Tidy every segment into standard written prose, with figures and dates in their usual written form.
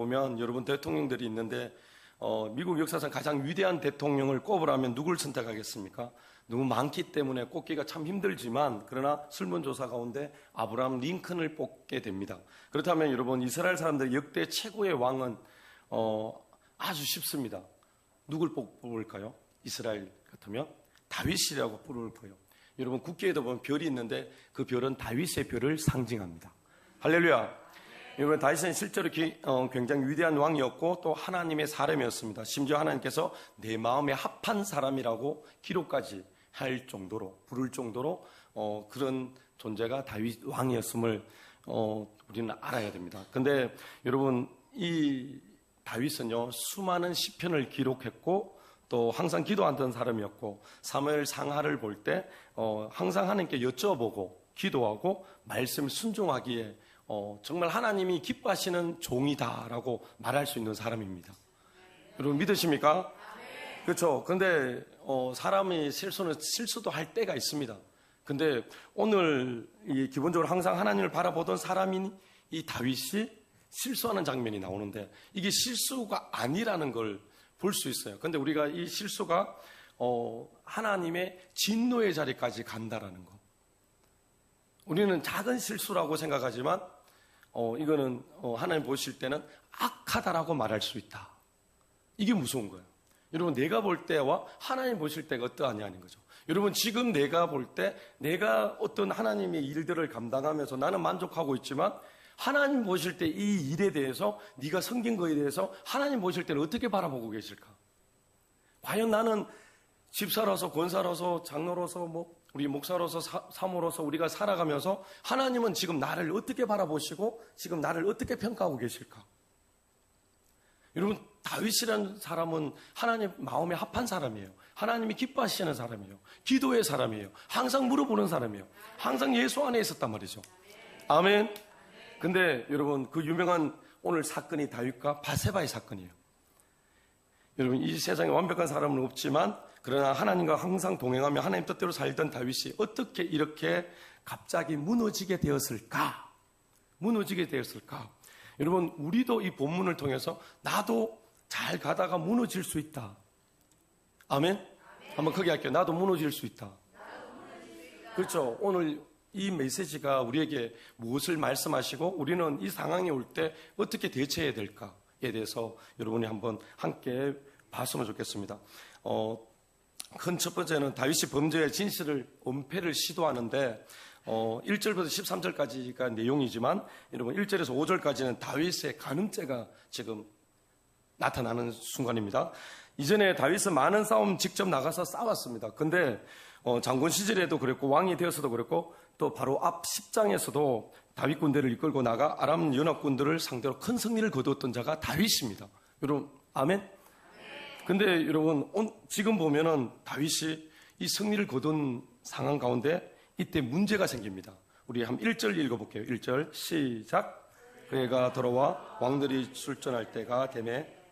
보면 여러분 대통령들이 있는데 미국 역사상 가장 위대한 대통령을 꼽으라면 누굴 선택하겠습니까? 너무 많기 때문에 꼽기가 참 힘들지만 그러나 설문조사 가운데 아브라함 링컨을 뽑게 됩니다. 그렇다면 여러분 이스라엘 사람들의 역대 최고의 왕은 아주 쉽습니다. 누굴 뽑을까요? 이스라엘 같으면 다윗이라고 부를 거예요. 여러분 국기에도 보면 별이 있는데 그 별은 다윗의 별을 상징합니다. 할렐루야. 여러분 다윗은 실제로 굉장히 위대한 왕이었고 또 하나님의 사람이었습니다. 심지어 하나님께서 내 마음에 합한 사람이라고 기록까지 할 정도로 부를 정도로 그런 존재가 다윗 왕이었음을 우리는 알아야 됩니다. 근데 여러분 이 다윗은요 수많은 시편을 기록했고 또 항상 기도하던 사람이었고 사무엘 상하를 볼 때 항상 하나님께 여쭤보고 기도하고 말씀을 순종하기에 정말 하나님이 기뻐하시는 종이다라고 말할 수 있는 사람입니다. 여러분 믿으십니까? 그렇죠. 근데 사람이 실수도 할 때가 있습니다. 근데 오늘 기본적으로 항상 하나님을 바라보던 사람인 이 다윗이 실수하는 장면이 나오는데 이게 실수가 아니라는 걸 볼 수 있어요. 근데 우리가 이 실수가 하나님의 진노의 자리까지 간다라는 거. 우리는 작은 실수라고 생각하지만 이거는 하나님 보실 때는 악하다라고 말할 수 있다. 이게 무서운 거예요. 여러분 내가 볼 때와 하나님 보실 때가 어떠하냐는 거죠. 여러분 지금 내가 볼 때 내가 어떤 하나님의 일들을 감당하면서 나는 만족하고 있지만 하나님 보실 때 이 일에 대해서 네가 섬긴 거에 대해서 하나님 보실 때는 어떻게 바라보고 계실까? 과연 나는 집사로서 권사로서 장로로서 우리 목사로서 사모로서 우리가 살아가면서 하나님은 지금 나를 어떻게 바라보시고 지금 나를 어떻게 평가하고 계실까? 여러분 다윗이라는 사람은 하나님 마음에 합한 사람이에요. 하나님이 기뻐하시는 사람이에요. 기도의 사람이에요. 항상 물어보는 사람이에요. 항상 예수 안에 있었단 말이죠. 아멘. 근데 여러분 그 유명한 오늘 사건이 다윗과 바세바의 사건이에요. 여러분 이 세상에 완벽한 사람은 없지만 그러나 하나님과 항상 동행하며 하나님 뜻대로 살던 다윗이 어떻게 이렇게 갑자기 무너지게 되었을까? 무너지게 되었을까? 여러분 우리도 이 본문을 통해서 나도 잘 가다가 무너질 수 있다. 아멘? 한번 크게 할게요. 나도 무너질 수 있다. 그렇죠. 오늘 이 메시지가 우리에게 무엇을 말씀하시고 우리는 이 상황이 올 때 어떻게 대처해야 될까에 대해서 여러분이 한번 함께 봤으면 좋겠습니다. 큰 첫 번째는 다윗이 범죄의 진실을 은폐를 시도하는데 1절부터 13절까지가 내용이지만 여러분 1절에서 5절까지는 다윗의 간음죄가 지금 나타나는 순간입니다. 이전에 다윗은 많은 싸움 직접 나가서 싸웠습니다. 근데 장군 시절에도 그랬고 왕이 되어서도 그랬고 또 바로 앞 10장에서도 다윗 군대를 이끌고 나가 아람 연합군들을 상대로 큰 승리를 거두었던 자가 다윗입니다. 여러분 아멘? 근데 여러분 지금 보면은 다윗이 이 승리를 거둔 상황 가운데 이때 문제가 생깁니다. 우리 한 1절 읽어볼게요. 1절 시작. 그애가 돌아와 왕들이 출전할 때가 되매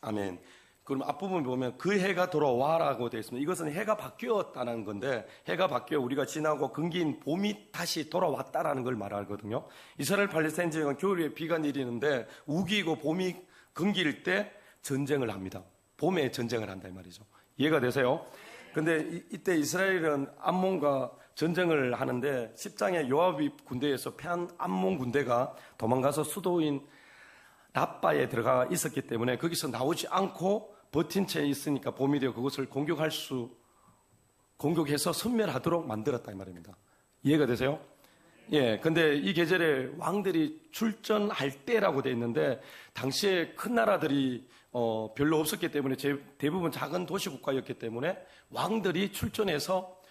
아멘. 그럼 앞부분 보면 그 해가 돌아와라고 되어 있습니다. 이것은 해가 바뀌었다는 건데 해가 바뀌어 우리가 지나고 긍긴 봄이 다시 돌아왔다라는 걸 말하거든요. 이스라엘 팔레스타인 지역은 겨울에 비가 내리는데 우기고 봄이 긍길 때 전쟁을 합니다. 봄에 전쟁을 한다 이 말이죠. 이해가 되세요? 근데 이때 이스라엘은 암몬과 전쟁을 하는데 10장에 요압이 군대에서 패한 암몬 군대가 도망가서 수도인 라빠에 들어가 있었기 때문에 거기서 나오지 않고 버틴 채 있으니까 봄이 되어 그것을 공격해서 섬멸하도록 만들었다 이 말입니다. 이해가 되세요? 예. 근데 이 계절에 왕들이 출전할 때라고 되어 있는데 당시에 큰 나라들이 별로 없었기 때문에 대부분 작은 도시 국가였기 때문에 왕들이 출전해서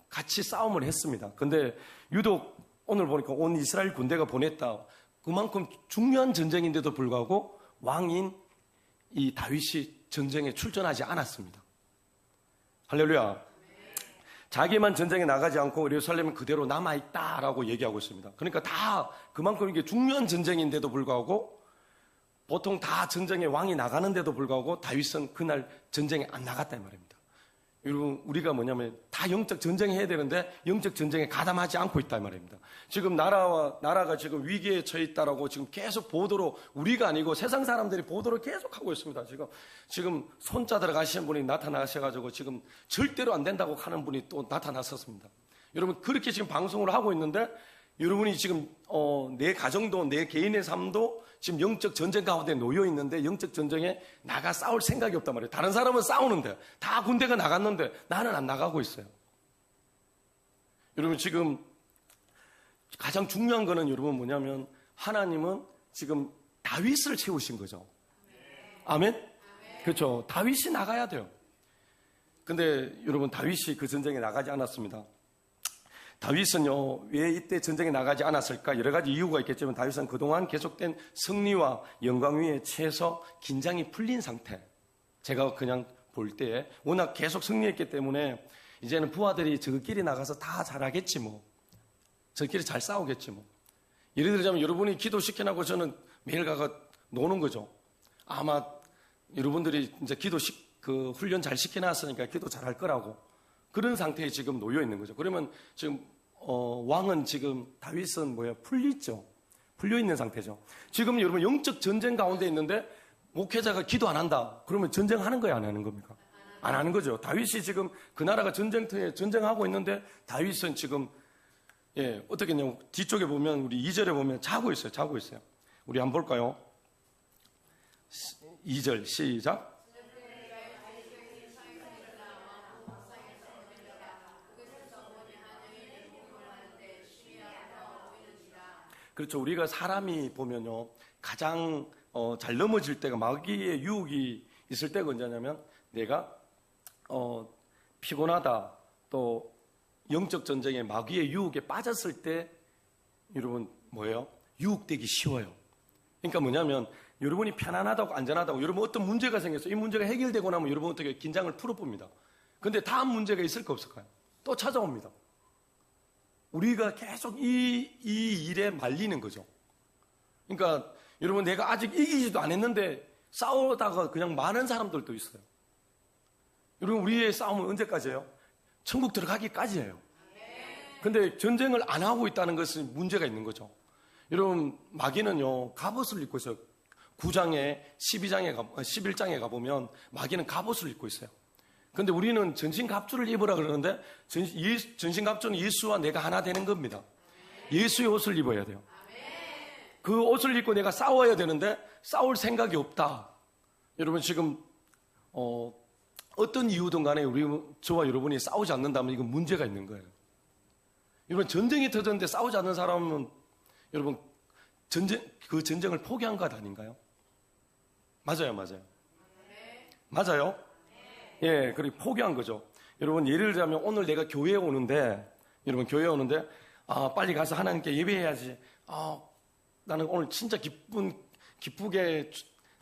같이 싸움을 했습니다. 근데 유독 오늘 보니까 온 이스라엘 군대가 보냈다. 그만큼 중요한 전쟁인데도 불구하고 왕인 이 다윗이 전쟁에 출전하지 않았습니다. 할렐루야. 자기만 전쟁에 나가지 않고 예루살렘은 그대로 남아있다라고 얘기하고 있습니다. 그러니까 다 그만큼 이게 중요한 전쟁인데도 불구하고 보통 다 전쟁에 왕이 나가는데도 불구하고 다윗은 그날 전쟁에 안 나갔다 이 말입니다. 여러분, 우리가 뭐냐면 다 영적 전쟁해야 되는데 영적 전쟁에 가담하지 않고 있다 이 말입니다. 지금 나라가 지금 위기에 처해 있다라고 지금 계속 보도로, 우리가 아니고 세상 사람들이 보도를 계속 하고 있습니다. 지금 손자 들어가시는 분이 나타나셔가지고 지금 절대로 안 된다고 하는 분이 또 나타났었습니다. 여러분, 그렇게 지금 방송을 하고 있는데 여러분이 지금 내 가정도 내 개인의 삶도 지금 영적 전쟁 가운데 놓여 있는데 영적 전쟁에 나가 싸울 생각이 없단 말이에요. 다른 사람은 싸우는데, 다 군대가 나갔는데 나는 안 나가고 있어요. 여러분, 지금 가장 중요한 거는 여러분 뭐냐면 하나님은 지금 다윗을 채우신 거죠. 아멘? 그렇죠. 다윗이 나가야 돼요. 근데 여러분, 다윗이 그 전쟁에 나가지 않았습니다. 다윗은요, 왜 이때 전쟁에 나가지 않았을까? 여러 가지 이유가 있겠지만 다윗은 그동안 계속된 승리와 영광 위에 취해서 긴장이 풀린 상태. 제가 그냥 볼 때 워낙 계속 승리했기 때문에 이제는 부하들이 저끼리 나가서 다 잘하겠지 뭐. 저끼리 잘 싸우겠지 뭐. 예를 들자면 여러분이 기도시켜놓고 저는 매일 가서 노는 거죠. 아마 여러분들이 이제 그 훈련 잘 시켜놨으니까 기도 잘할 거라고. 그런 상태에 지금 놓여 있는 거죠. 그러면 지금 왕은 지금 다윗은 풀리죠. 풀려 있는 상태죠. 지금 여러분 영적 전쟁 가운데 있는데 목회자가 기도 안 한다. 그러면 전쟁하는 거야, 안 하는 겁니까? 안 하는 거죠. 다윗이 지금 그 나라가 전쟁터에 전쟁하고 있는데 다윗은 지금 어떻게 했냐면 뒤쪽에 보면 우리 2절에 보면 자고 있어요. 우리 한번 볼까요? 2절 시작. 그렇죠. 우리가 사람이 보면요, 가장 잘 넘어질 때가 마귀의 유혹이 있을 때가 언제냐면 내가 피곤하다, 또 영적 전쟁에 마귀의 유혹에 빠졌을 때 여러분 뭐예요? 유혹되기 쉬워요. 그러니까 뭐냐면 여러분이 편안하다고 안전하다고 여러분 어떤 문제가 생겼어요. 이 문제가 해결되고 나면 여러분 어떻게 긴장을 풀어봅니다. 근데 다음 문제가 있을까 없을까요? 또 찾아옵니다. 우리가 계속 이 일에 말리는 거죠. 그러니까 여러분, 내가 아직 이기지도 않았는데 싸우다가 그냥 많은 사람들도 있어요. 여러분, 우리의 싸움은 언제까지예요? 천국 들어가기까지예요. 근데 전쟁을 안 하고 있다는 것은 문제가 있는 거죠. 여러분, 마귀는요, 갑옷을 입고 있어요. 9장에 11장에 가보면 마귀는 갑옷을 입고 있어요. 근데 우리는 전신갑주를 입으라 그러는데 전신갑주는 예수와 내가 하나 되는 겁니다. 예수의 옷을 입어야 돼요. 그 옷을 입고 내가 싸워야 되는데 싸울 생각이 없다. 여러분, 지금 어떤 이유든 간에 저와 여러분이 싸우지 않는다면 이건 문제가 있는 거예요. 여러분, 전쟁이 터졌는데 싸우지 않는 사람은 여러분 그 전쟁을 포기한 것 아닌가요? 맞아요. 예, 그리고 포기한 거죠. 여러분, 예를 들자면 오늘 내가 교회에 오는데 빨리 가서 하나님께 예배해야지. 나는 오늘 진짜 기쁘게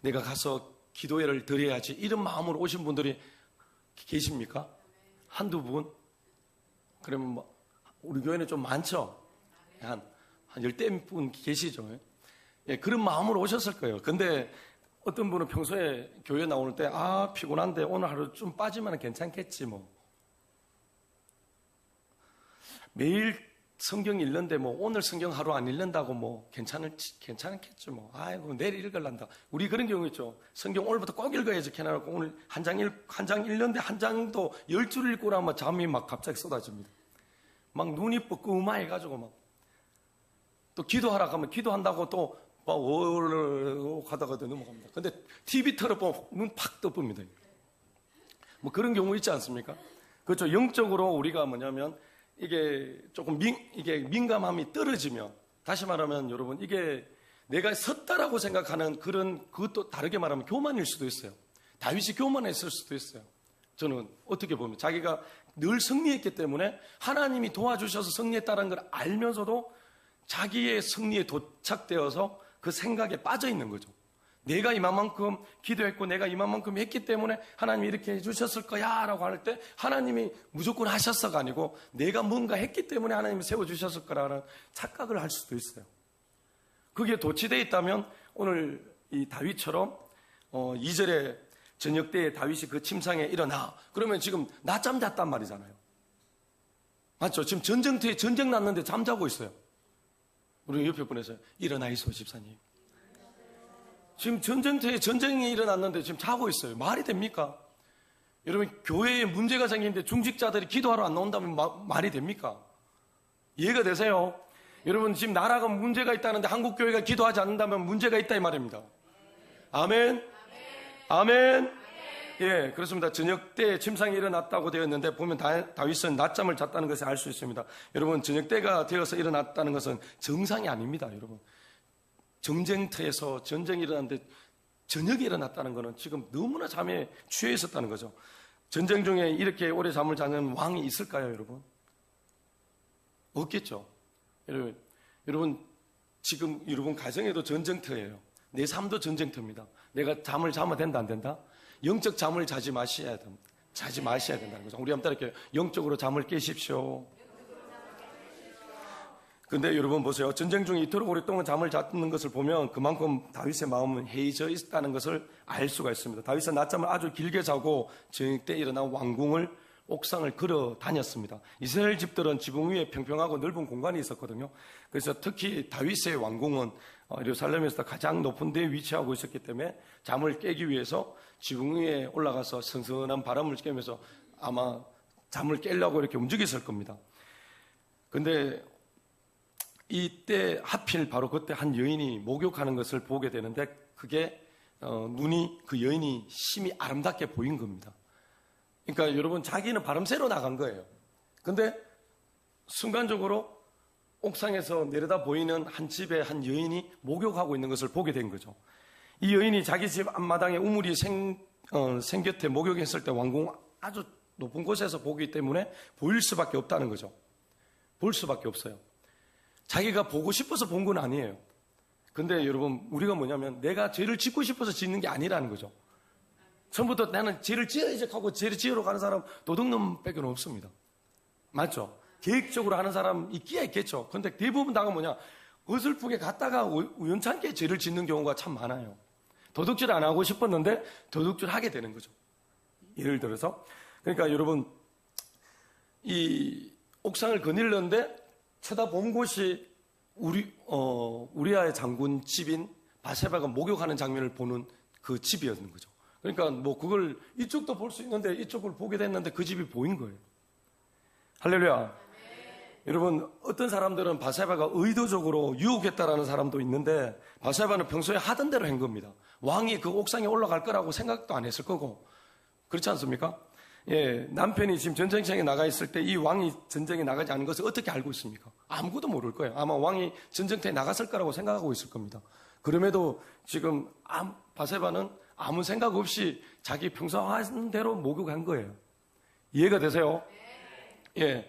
내가 가서 기도회를 드려야지. 이런 마음으로 오신 분들이 계십니까? 한두 분? 그러면 우리 교회는 좀 많죠? 한 10분 계시죠? 예, 그런 마음으로 오셨을 거예요. 근데 어떤 분은 평소에 교회 나올 때 피곤한데 오늘 하루 좀 빠지면 괜찮겠지 뭐. 매일 성경 읽는데 오늘 성경 하루 안 읽는다고 괜찮겠죠 뭐. 아이고, 내일 읽을란다. 우리 그런 경우 있죠. 성경 오늘부터 꼭 읽어야지 해놔놓고 오늘 한 장 읽는데 한 장도 10줄 읽고 나면 잠이 갑자기 쏟아집니다. 눈이 뻐끔해가지고 또 기도하라 하면 기도한다고 또 가다가 넘어갑니다. 근데 TV 틀어보면 눈 팍 떠봅니다. 그런 경우 있지 않습니까? 그렇죠. 영적으로 우리가 뭐냐면 이게 조금 이게 민감함이 떨어지면, 다시 말하면 여러분, 이게 내가 섰다라고 생각하는 그것도 다르게 말하면 교만일 수도 있어요. 다윗이 교만했을 수도 있어요. 저는 어떻게 보면 자기가 늘 승리했기 때문에 하나님이 도와주셔서 승리했다는 걸 알면서도 자기의 승리에 도착되어서 그 생각에 빠져 있는 거죠. 내가 이만큼 기도했고 내가 이만큼 했기 때문에 하나님이 이렇게 해주셨을 거야 라고 할 때 하나님이 무조건 하셨어가 아니고 내가 뭔가 했기 때문에 하나님이 세워주셨을 거라는 착각을 할 수도 있어요. 그게 도취되어 있다면 오늘 이 다윗처럼 2절에 저녁 때에 다윗이 그 침상에 일어나. 그러면 지금 낮잠 잤단 말이잖아요. 맞죠? 지금 전쟁터에 전쟁 났는데 잠자고 있어요. 우리 옆에 분에서 일어나 있어 집사님. 지금 전쟁터에 전쟁이 일어났는데 지금 자고 있어요. 말이 됩니까? 여러분, 교회에 문제가 생기는데 중직자들이 기도하러 안 나온다면 말이 됩니까? 이해가 되세요? 여러분, 지금 나라가 문제가 있다는데 한국 교회가 기도하지 않는다면 문제가 있다 이 말입니다. 아멘. 아멘. 예, 그렇습니다. 저녁 때 침상에 일어났다고 되어 있는데 보면 다윗은 낮잠을 잤다는 것을 알 수 있습니다. 여러분, 저녁 때가 되어서 일어났다는 것은 정상이 아닙니다. 여러분, 전쟁터에서 전쟁이 일어났는데 저녁에 일어났다는 것은 지금 너무나 잠에 취해 있었다는 거죠. 전쟁 중에 이렇게 오래 잠을 자는 왕이 있을까요, 여러분? 없겠죠. 여러분 지금 여러분 가정에도 전쟁터예요. 내 삶도 전쟁터입니다. 내가 잠을 자면 된다 안 된다? 영적 잠을 자지 마셔야 된다. 자지 마셔야 된다는 거죠. 우리 한번 따르게 영적으로 잠을 깨십시오. 근데 여러분 보세요. 전쟁 중에 이토록 오랫동안 잠을 잤는 것을 보면 그만큼 다윗의 마음은 해이져 있다는 것을 알 수가 있습니다. 다윗은 낮잠을 아주 길게 자고 저녁 때 일어나 왕궁을 옥상을 걸어 다녔습니다. 이스라엘 집들은 지붕 위에 평평하고 넓은 공간이 있었거든요. 그래서 특히 다윗의 왕궁은 예루살렘에서 가장 높은 데에 위치하고 있었기 때문에 잠을 깨기 위해서 지붕 위에 올라가서 선선한 바람을 쐬면서 아마 잠을 깨려고 이렇게 움직였을 겁니다. 근데 이때 하필 바로 그때 한 여인이 목욕하는 것을 보게 되는데 그게 눈이 그 여인이 심히 아름답게 보인 겁니다. 그러니까 여러분 자기는 바람 쐬러 나간 거예요. 근데 순간적으로 옥상에서 내려다 보이는 한 집에 한 여인이 목욕하고 있는 것을 보게 된 거죠. 이 여인이 자기 집 앞마당에 우물이 생곁에 목욕했을 때 왕궁 아주 높은 곳에서 보기 때문에 보일 수밖에 없다는 거죠. 볼 수밖에 없어요. 자기가 보고 싶어서 본 건 아니에요. 근데 여러분 우리가 뭐냐면 내가 죄를 짓고 싶어서 짓는 게 아니라는 거죠. 처음부터 나는 죄를 지어야지 하고 죄를 지으러 가는 사람 도둑놈 빼고는 없습니다. 맞죠? 계획적으로 하는 사람 있기야 있겠죠. 근데 대부분 다가 뭐냐, 어설프게 갔다가 우연찮게 죄를 짓는 경우가 참 많아요. 도둑질 안 하고 싶었는데 도둑질 하게 되는 거죠. 예를 들어서 그러니까 여러분 이 옥상을 거닐는데 쳐다본 곳이 우리아의 장군 집인 바세바가 목욕하는 장면을 보는 그 집이었는 거죠. 그러니까 뭐 그걸 이쪽도 볼 수 있는데 이쪽을 보게 됐는데 그 집이 보인 거예요. 할렐루야. 여러분 어떤 사람들은 바세바가 의도적으로 유혹했다라는 사람도 있는데 바세바는 평소에 하던 대로 한 겁니다. 왕이 그 옥상에 올라갈 거라고 생각도 안 했을 거고 그렇지 않습니까? 예, 남편이 지금 전쟁장에 나가 있을 때 이 왕이 전쟁에 나가지 않은 것을 어떻게 알고 있습니까? 아무것도 모를 거예요. 아마 왕이 전쟁터에 나갔을 거라고 생각하고 있을 겁니다. 그럼에도 지금 바세바는 아무 생각 없이 자기 평소 하는 대로 목욕한 거예요. 이해가 되세요? 예.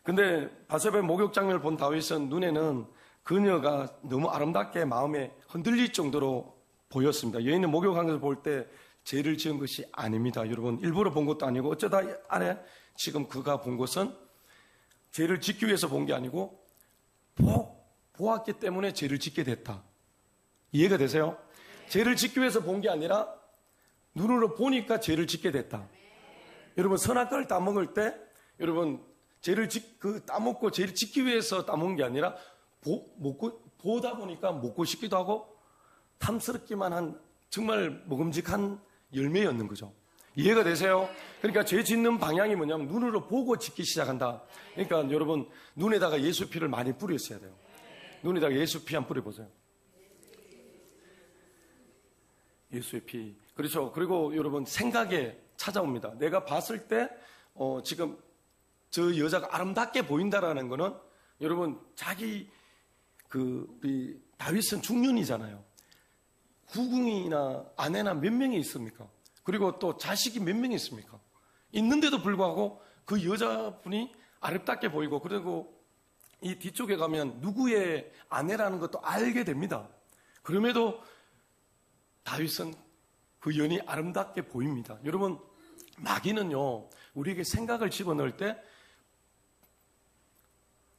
근데 바세바의 목욕 장면을 본 다윗은 눈에는 그녀가 너무 아름답게 마음에 흔들릴 정도로 보였습니다. 여인은 목욕한 것을 볼 때 죄를 지은 것이 아닙니다. 여러분 일부러 본 것도 아니고 어쩌다 안에 지금 그가 본 것은 죄를 짓기 위해서 본 게 아니고 보았기 때문에 죄를 짓게 됐다. 이해가 되세요? 죄를 짓기 위해서 본 게 아니라 눈으로 보니까 죄를 짓게 됐다. 여러분 선악과를 따먹을 때 여러분 따먹고 죄를 짓기 위해서 따먹은 게 아니라 보다 보니까 먹고 싶기도 하고 탐스럽기만 한 정말 먹음직한 열매였는 거죠. 이해가 되세요? 그러니까 죄 짓는 방향이 뭐냐면 눈으로 보고 짓기 시작한다. 그러니까 여러분 눈에다가 예수 피를 많이 뿌렸어야 돼요. 눈에다가 예수 피 한번 뿌려보세요. 예수의 피. 그렇죠. 그리고 여러분 생각에 찾아옵니다. 내가 봤을 때 지금 저 여자가 아름답게 보인다라는 거는 여러분 자기 우리 다윗은 중년이잖아요. 후궁이나 아내나 몇 명이 있습니까? 그리고 또 자식이 몇 명이 있습니까? 있는데도 불구하고 그 여자분이 아름답게 보이고 그리고 이 뒤쪽에 가면 누구의 아내라는 것도 알게 됩니다. 그럼에도 다윗은 그 연이 아름답게 보입니다. 여러분 마귀는요 우리에게 생각을 집어넣을 때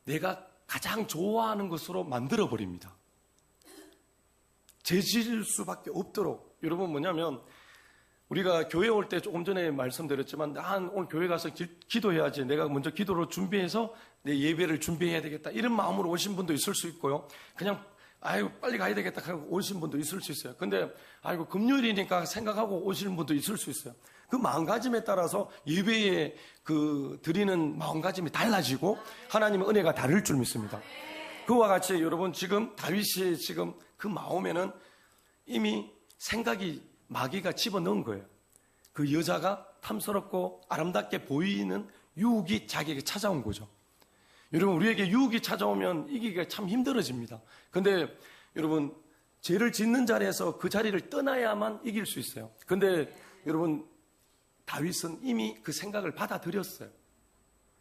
내가 가장 좋아하는 것으로 만들어 버립니다. 죄질 수밖에 없도록. 여러분 뭐냐면 우리가 교회 올 때 조금 전에 말씀드렸지만 난 오늘 교회 가서 기도해야지, 내가 먼저 기도로 준비해서 내 예배를 준비해야 되겠다, 이런 마음으로 오신 분도 있을 수 있고요. 그냥 아이고 빨리 가야 되겠다 하고 오신 분도 있을 수 있어요. 근데 아이고 금요일이니까 생각하고 오시는 분도 있을 수 있어요. 그 마음가짐에 따라서 예배에 드리는 마음가짐이 달라지고 하나님의 은혜가 다를 줄 믿습니다. 그와 같이 여러분 지금 다윗이 지금 그 마음에는 이미 생각이, 마귀가 집어넣은 거예요. 그 여자가 탐스럽고 아름답게 보이는 유혹이 자기에게 찾아온 거죠. 여러분 우리에게 유혹이 찾아오면 이기기가 참 힘들어집니다. 근데 여러분 죄를 짓는 자리에서 그 자리를 떠나야만 이길 수 있어요. 근데 여러분 다윗은 이미 그 생각을 받아들였어요.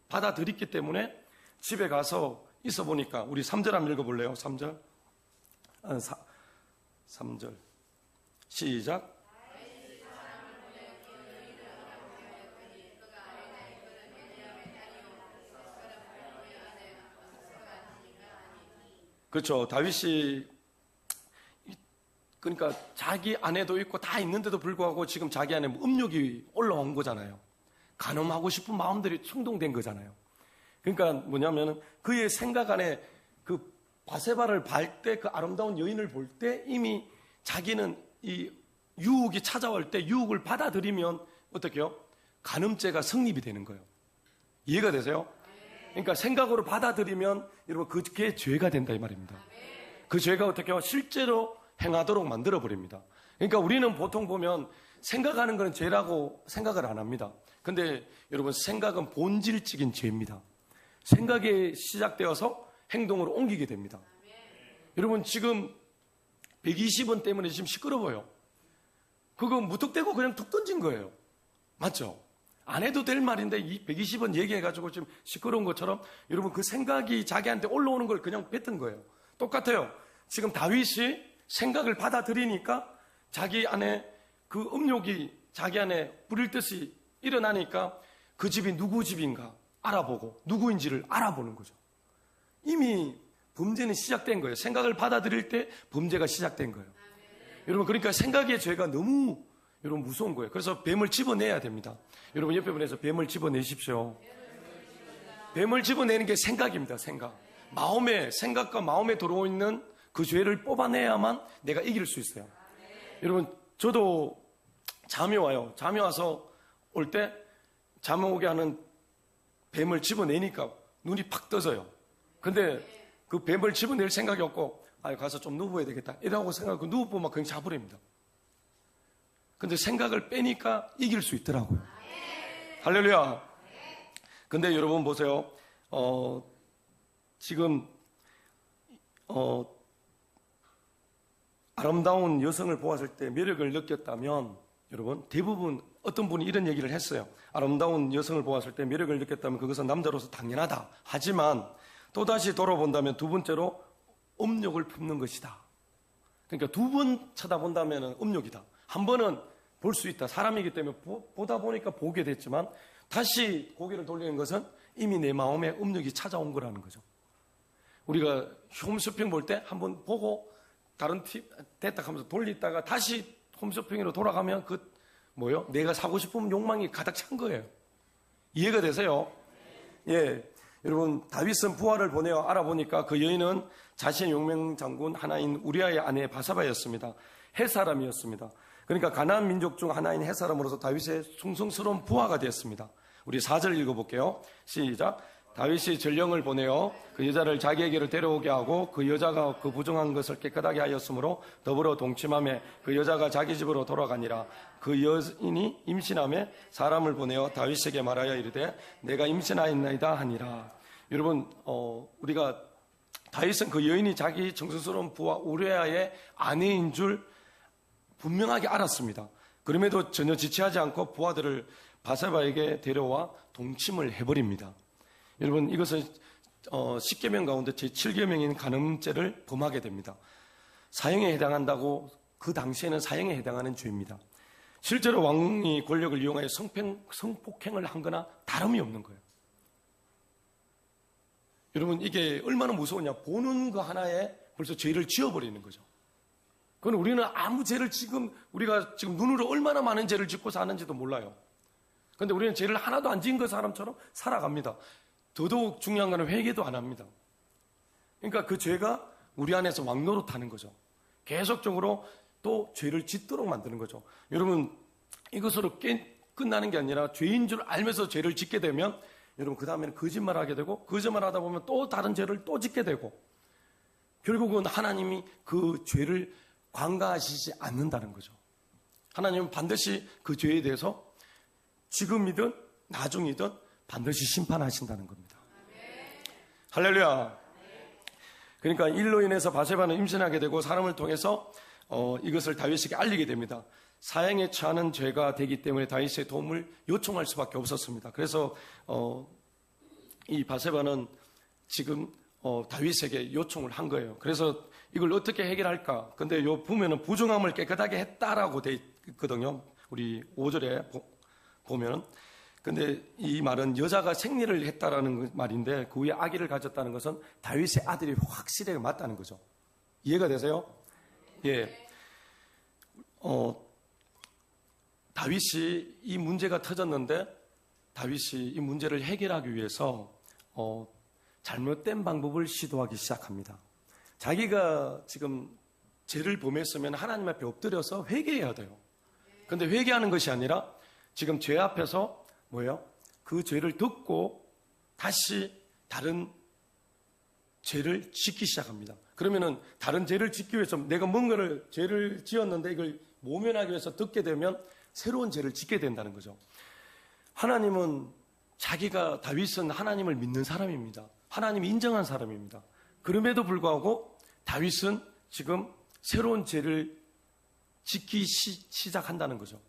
받아들였기 때문에 집에 가서 있어 보니까 우리 3절 한번 읽어볼래요? 3절 3절 시작. 그렇죠. 다윗이 그러니까 자기 아내도 있고 다 있는데도 불구하고 지금 자기 안에 음욕이 올라온 거잖아요. 간음하고 싶은 마음들이 충동된 거잖아요. 그러니까 뭐냐면은 그의 생각 안에 그 바세바를 발 때, 그 아름다운 여인을 볼 때 이미 자기는 이 유혹이 찾아올 때 유혹을 받아들이면 어떻게요? 간음죄가 성립이 되는 거예요. 이해가 되세요? 그러니까 생각으로 받아들이면 여러분 그게 죄가 된다 이 말입니다. 그 죄가 어떻게 해요? 실제로 행하도록 만들어 버립니다. 그러니까 우리는 보통 보면 생각하는 것은 죄라고 생각을 안 합니다. 근데 여러분 생각은 본질적인 죄입니다. 생각이 시작되어서 행동으로 옮기게 됩니다. 여러분 지금 120원 때문에 지금 시끄러워요. 그거 무턱대고 그냥 툭 던진 거예요. 맞죠? 안 해도 될 말인데 이 120원 얘기해가지고 지금 시끄러운 것처럼 여러분 그 생각이 자기한테 올라오는 걸 그냥 뱉은 거예요. 똑같아요. 지금 다윗이 생각을 받아들이니까 자기 안에 그 음욕이 자기 안에 부릴 듯이 일어나니까 그 집이 누구 집인가 알아보고 누구인지를 알아보는 거죠. 이미 범죄는 시작된 거예요. 생각을 받아들일 때 범죄가 시작된 거예요. 여러분 그러니까 생각의 죄가 너무 여러분 무서운 거예요. 그래서 뱀을 집어내야 됩니다. 여러분 옆에 분에서 뱀을 집어내십시오. 뱀을 집어내는 게 생각입니다. 생각. 생각과 마음에 들어있는 그 죄를 뽑아내야만 내가 이길 수 있어요. 여러분 저도 잠이 와요. 잠이 와서 올 때 잠 오게 하는 뱀을 집어내니까 눈이 팍 떠져요. 근데 그 뱀을 집어낼 생각이 없고 가서 좀 누워야 되겠다 이라고 생각하고 누워보면 그냥 자버립니다. 근데 생각을 빼니까 이길 수 있더라고요. 할렐루야. 근데 여러분 보세요. 지금 아름다운 여성을 보았을 때 매력을 느꼈다면 여러분 대부분 어떤 분이 이런 얘기를 했어요. 아름다운 여성을 보았을 때 매력을 느꼈다면 그것은 남자로서 당연하다. 하지만 또다시 돌아본다면 두 번째로 음욕을 품는 것이다. 그러니까 두 번 쳐다본다면 음욕이다. 한 번은 볼 수 있다. 사람이기 때문에 보다 보니까 보게 됐지만 다시 고개를 돌리는 것은 이미 내 마음에 음욕이 찾아온 거라는 거죠. 우리가 홈쇼핑 볼 때 한번 보고 다른 팁 됐다 하면서 돌리다가 다시 홈쇼핑으로 돌아가면 내가 사고 싶은 욕망이 가득 찬 거예요. 이해가 되세요? 예. 여러분 다윗은 부하를 보내어 알아보니까 그 여인은 자신의 용맹 장군 하나인 우리아의 아내 바사바였습니다. 헷사람이었습니다. 그러니까 가나안 민족 중 하나인 헷사람으로서 다윗의 충성스러운 부하가 되었습니다. 우리 4절 읽어볼게요. 시작. 다윗이 전령을 보내어 그 여자를 자기에게로 데려오게 하고 그 여자가 그 부정한 것을 깨끗하게 하였으므로 더불어 동침하며 그 여자가 자기 집으로 돌아가니라. 그 여인이 임신하며 사람을 보내어 다윗에게 말하여 이르되 내가 임신하였나이다 하니라. 여러분 우리가 다윗은 그 여인이 자기 정성스러운 부하 우리아의 아내인 줄 분명하게 알았습니다. 그럼에도 전혀 지체하지 않고 부하들을 바세바에게 데려와 동침을 해버립니다. 여러분 이것은 10계명 가운데 제7계명인 간음죄를 범하게 됩니다. 사형에 해당한다고 그 당시에는 사형에 해당하는 죄입니다. 실제로 왕이 권력을 이용하여 성폭행을 한 거나 다름이 없는 거예요. 여러분 이게 얼마나 무서우냐. 보는 거 하나에 벌써 죄를 지어버리는 거죠. 그건 우리는 아무 죄를 우리가 지금 눈으로 얼마나 많은 죄를 짓고 사는지도 몰라요. 그런데 우리는 죄를 하나도 안 지은 그 사람처럼 살아갑니다. 더더욱 중요한 것은 회개도 안 합니다. 그러니까 그 죄가 우리 안에서 왕노릇하는 거죠. 계속적으로 또 죄를 짓도록 만드는 거죠. 여러분, 이것으로 끝나는 게 아니라 죄인 줄 알면서 죄를 짓게 되면 여러분 그 다음에는 거짓말하게 되고 거짓말하다 보면 또 다른 죄를 또 짓게 되고 결국은 하나님이 그 죄를 관가하시지 않는다는 거죠. 하나님은 반드시 그 죄에 대해서 지금이든 나중이든 반드시 심판하신다는 겁니다. 할렐루야. 그러니까 일로 인해서 바세바는 임신하게 되고 사람을 통해서 이것을 다윗에게 알리게 됩니다. 사형에 처하는 죄가 되기 때문에 다윗의 도움을 요청할 수밖에 없었습니다. 그래서 이 바세바는 지금 다윗에게 요청을 한 거예요. 그래서 이걸 어떻게 해결할까? 근데 요 보면은 부정함을 깨끗하게 했다라고 돼 있거든요. 우리 5절에 보면은. 근데 이 말은 여자가 생리를 했다라는 말인데 그 후에 아기를 가졌다는 것은 다윗의 아들이 확실하게 맞다는 거죠. 이해가 되세요? 예. 다윗이 이 문제가 터졌는데 다윗이 이 문제를 해결하기 위해서 잘못된 방법을 시도하기 시작합니다. 자기가 지금 죄를 범했으면 하나님 앞에 엎드려서 회개해야 돼요. 그런데 회개하는 것이 아니라 지금 죄 앞에서 뭐예요? 그 죄를 듣고 다시 다른 죄를 짓기 시작합니다. 그러면은 다른 죄를 짓기 위해서 내가 뭔가를 죄를 지었는데 이걸 모면하기 위해서 듣게 되면 새로운 죄를 짓게 된다는 거죠. 하나님은 다윗은 하나님을 믿는 사람입니다. 하나님이 인정한 사람입니다. 그럼에도 불구하고 다윗은 지금 새로운 죄를 짓기 시작한다는 거죠.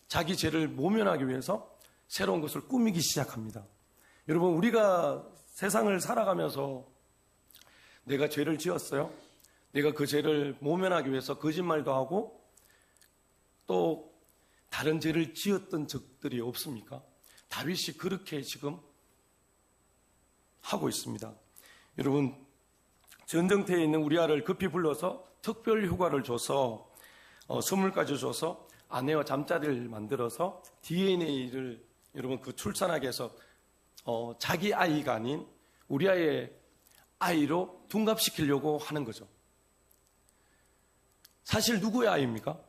자기 죄를 모면하기 위해서 새로운 것을 꾸미기 시작합니다. 여러분, 우리가 세상을 살아가면서 내가 죄를 지었어요. 내가 그 죄를 모면하기 위해서 거짓말도 하고 또 다른 죄를 지었던 적들이 없습니까? 다윗이 그렇게 지금 하고 있습니다. 여러분, 전쟁터에 있는 우리아를 급히 불러서 특별 휴가를 줘서 선물까지 줘서 아내와 잠자리를 만들어서 DNA를 여러분 그 출산하게 해서 자기 아이가 아닌 우리아의 아이로 둔갑시키려고 하는 거죠. 사실 누구의 아이입니까?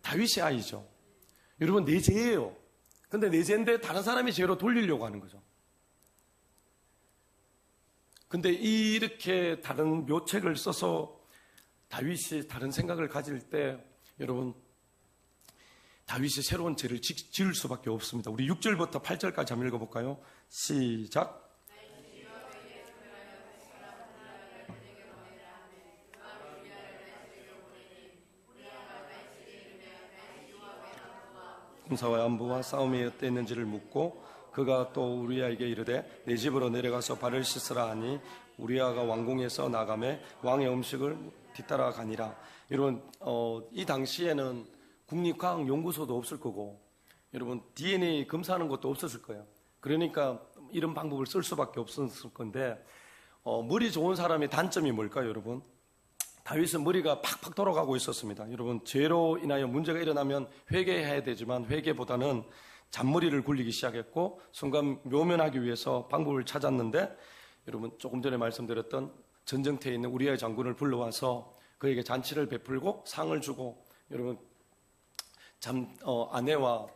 다윗의 아이죠. 여러분, 내 죄예요. 근데 내 죄인데 다른 사람의 죄로 돌리려고 하는 거죠. 근데 이렇게 다른 묘책을 써서 다윗이 다른 생각을 가질 때 여러분 다윗이 새로운 죄를 지을 수밖에 없습니다. 우리 6절부터 8절까지 한번 읽어볼까요? 시작. 군사와 안부와 싸움이 어땠는지를 묻고 그가 또 우리아에게 이르되 내 집으로 내려가서 발을 씻으라 하니 우리아가 왕궁에서 나가매 왕의 음식을 뒤따라 가니라. 여러분, 이 당시에는 국립과학연구소도 없을 거고 여러분 DNA 검사하는 것도 없었을 거예요. 그러니까 이런 방법을 쓸 수밖에 없었을 건데 머리 좋은 사람의 단점이 뭘까요, 여러분? 다윗은 머리가 팍팍 돌아가고 있었습니다. 여러분, 죄로 인하여 문제가 일어나면 회개해야 되지만 회개보다는 잔머리를 굴리기 시작했고 순간 묘면하기 위해서 방법을 찾았는데 여러분 조금 전에 말씀드렸던 전쟁터에 있는 우리아의 장군을 불러와서 그에게 잔치를 베풀고 상을 주고 여러분 아내와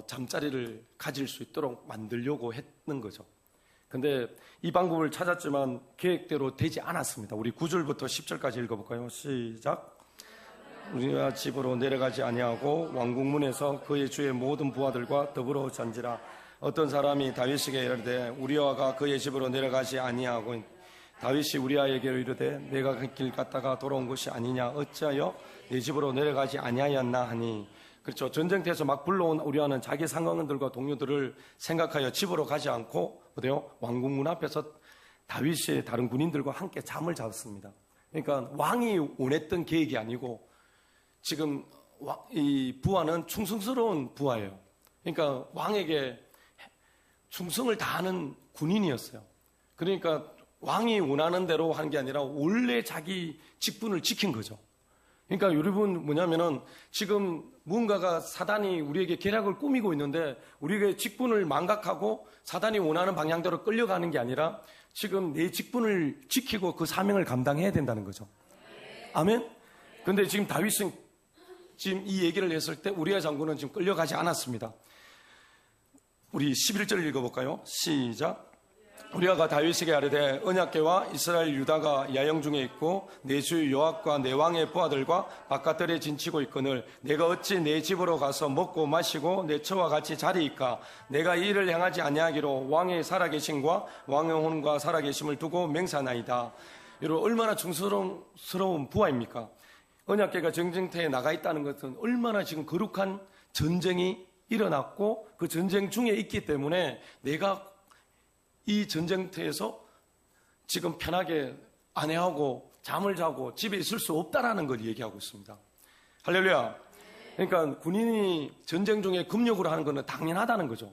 잠자리를 가질 수 있도록 만들려고 했는 거죠. 근데 이 방법을 찾았지만 계획대로 되지 않았습니다. 우리 9절부터 10절까지 읽어볼까요? 시작. 우리가 집으로 내려가지 아니하고 왕궁문에서 그의 주의 모든 부하들과 더불어 잔지라. 어떤 사람이 다윗에게 이르되 우리아가 그의 집으로 내려가지 아니하고 다윗이 우리아에게 이르되 내가 그 길 갔다가 돌아온 것이 아니냐 어찌하여 내 집으로 내려가지 아니하였나 하니. 그렇죠. 전쟁터에서 막 불러온 우리아는 자기 상관들과 동료들을 생각하여 집으로 가지 않고 어때요? 왕궁문 앞에서 다윗이 다른 군인들과 함께 잠을 잤습니다. 그러니까 왕이 원했던 계획이 아니고 지금 이 부하는 충성스러운 부하예요. 그러니까 왕에게 충성을 다하는 군인이었어요. 그러니까 왕이 원하는 대로 한 게 아니라 원래 자기 직분을 지킨 거죠. 그러니까 여러분 뭐냐면은 지금 무언가가 사단이 우리에게 계략을 꾸미고 있는데 우리에게 직분을 망각하고 사단이 원하는 방향대로 끌려가는 게 아니라 지금 내 직분을 지키고 그 사명을 감당해야 된다는 거죠. 아멘? 근데 지금 다윗은 지금 이 얘기를 했을 때 우리아 장군은 지금 끌려가지 않았습니다. 우리 11절을 읽어볼까요? 시작. 우리아가 다윗에게 아뢰되 언약궤와 이스라엘 유다가 야영 중에 있고 내 주 요압과 내 왕의 부하들과 바깥들에 진치고 있거늘 내가 어찌 내 집으로 가서 먹고 마시고 내 처와 같이 자리이까 내가 이 일을 행하지 아니하기로 왕의 살아계심과 왕의 혼과 살아계심을 두고 맹세하나이다. 여러분 얼마나 중스러운 부하입니까? 언약궤가 전쟁터에 나가 있다는 것은 얼마나 지금 거룩한 전쟁이 일어났고 그 전쟁 중에 있기 때문에 내가 이 전쟁터에서 지금 편하게 아내하고 잠을 자고 집에 있을 수 없다라는 걸 얘기하고 있습니다. 할렐루야. 그러니까 군인이 전쟁 중에 금욕을 하는 것은 당연하다는 거죠.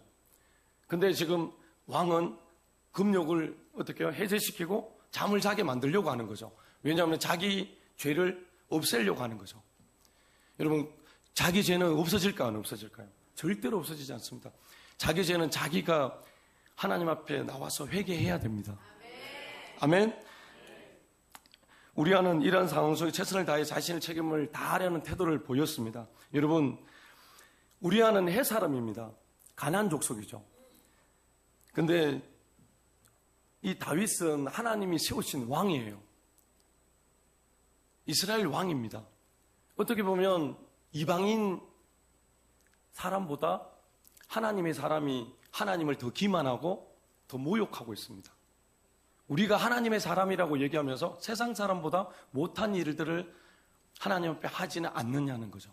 근데 지금 왕은 금욕을 어떻게 해요? 해제시키고 잠을 자게 만들려고 하는 거죠. 왜냐하면 자기 죄를 없애려고 하는 거죠. 여러분 자기 죄는 없어질까요? 안 없어질까요? 절대로 없어지지 않습니다. 자기 죄는 자기가 하나님 앞에 나와서 회개해야 됩니다. 아멘. 우리아는 이러한 상황 속에 최선을 다해 자신의 책임을 다하려는 태도를 보였습니다. 여러분 우리아는 해 사람입니다. 가나안 족속이죠. 근데 이 다윗은 하나님이 세우신 왕이에요. 이스라엘 왕입니다. 어떻게 보면 이방인 사람보다 하나님의 사람이 하나님을 더 기만하고 더 모욕하고 있습니다. 우리가 하나님의 사람이라고 얘기하면서 세상 사람보다 못한 일들을 하나님 앞에 하지는 않느냐는 거죠.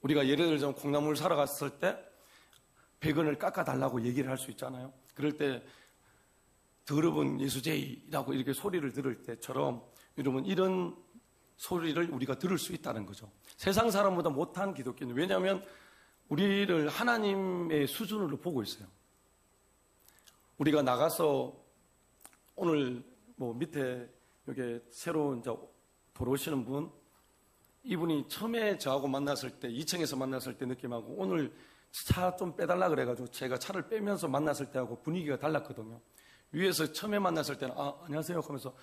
우리가 예를 들어서 콩나물 사러 갔을 때 100원을 깎아달라고 얘기를 할 수 있잖아요. 그럴 때 더러운 예수제이라고 이렇게 소리를 들을 때처럼 여러분 이런 소리를 우리가 들을 수 있다는 거죠. 세상 사람보다 못한 기독교는 왜냐하면 우리를 하나님의 수준으로 보고 있어요. 우리가 나가서 오늘 뭐 밑에 여기 새로 이제 들어오시는 분 이분이 처음에 저하고 만났을 때 2층에서 만났을 때 느낌하고 오늘 차 좀 빼달라 그래가지고 제가 차를 빼면서 만났을 때하고 분위기가 달랐거든요. 위에서 처음에 만났을 때는 안녕하세요 하면서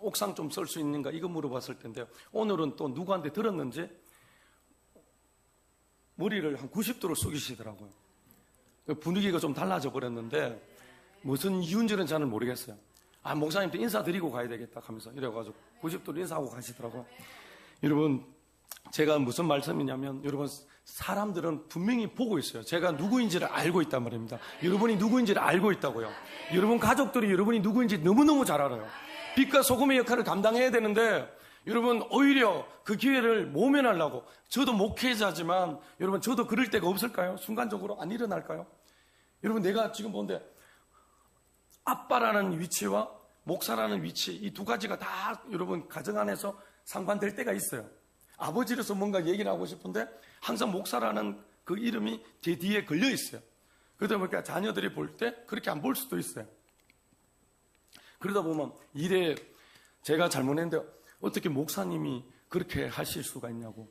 옥상 좀 쓸 수 있는가 이거 물어봤을 텐데 오늘은 또 누구한테 들었는지 머리를 한 90도로 숙이시더라고요. 분위기가 좀 달라져 버렸는데 무슨 이유인지는 저는 모르겠어요. 목사님한테 인사드리고 가야 되겠다 하면서 이래가지고 90도로 인사하고 가시더라고요. 여러분 제가 무슨 말씀이냐면 여러분 사람들은 분명히 보고 있어요. 제가 누구인지를 알고 있단 말입니다. 여러분이 누구인지를 알고 있다고요. 여러분 가족들이 여러분이 누구인지 너무너무 잘 알아요. 빛과 소금의 역할을 감당해야 되는데 여러분 오히려 그 기회를 모면하려고 저도 목회자지만 여러분 저도 그럴 때가 없을까요? 순간적으로 안 일어날까요? 여러분 내가 지금 보는데 아빠라는 위치와 목사라는 위치 이 두 가지가 다 여러분 가정 안에서 상반될 때가 있어요. 아버지로서 뭔가 얘기를 하고 싶은데 항상 목사라는 그 이름이 제 뒤에 걸려 있어요. 그러다 보니까 자녀들이 볼 때 그렇게 안 볼 수도 있어요. 그러다 보면 일에 제가 잘못했는데 어떻게 목사님이 그렇게 하실 수가 있냐고.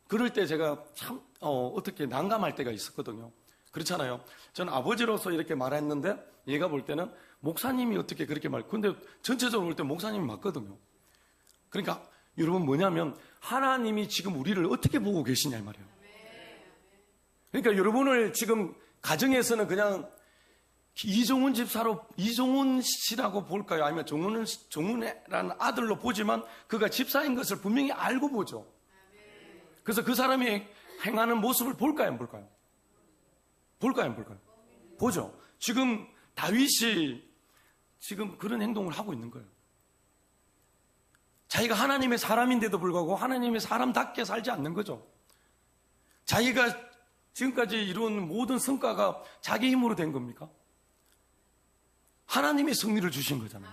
그럴 때 제가 참 어떻게 난감할 때가 있었거든요. 그렇잖아요. 저는 아버지로서 이렇게 말했는데 얘가 볼 때는 목사님이 어떻게 그렇게 근데 전체적으로 볼 때 목사님이 맞거든요. 그러니까 여러분 뭐냐면 하나님이 지금 우리를 어떻게 보고 계시냐 이 말이에요. 그러니까 여러분을 지금 가정에서는 그냥 이종훈 집사로 이종훈 씨라고 볼까요? 아니면 정훈이라는 아들로 보지만 그가 집사인 것을 분명히 알고 보죠. 그래서 그 사람이 행하는 모습을 볼까요? 안 볼까요? 볼까요? 안 볼까요? 보죠. 지금 다윗이 지금 그런 행동을 하고 있는 거예요. 자기가 하나님의 사람인데도 불구하고 하나님의 사람답게 살지 않는 거죠. 자기가 지금까지 이룬 모든 성과가 자기 힘으로 된 겁니까? 하나님의 승리를 주신 거잖아요.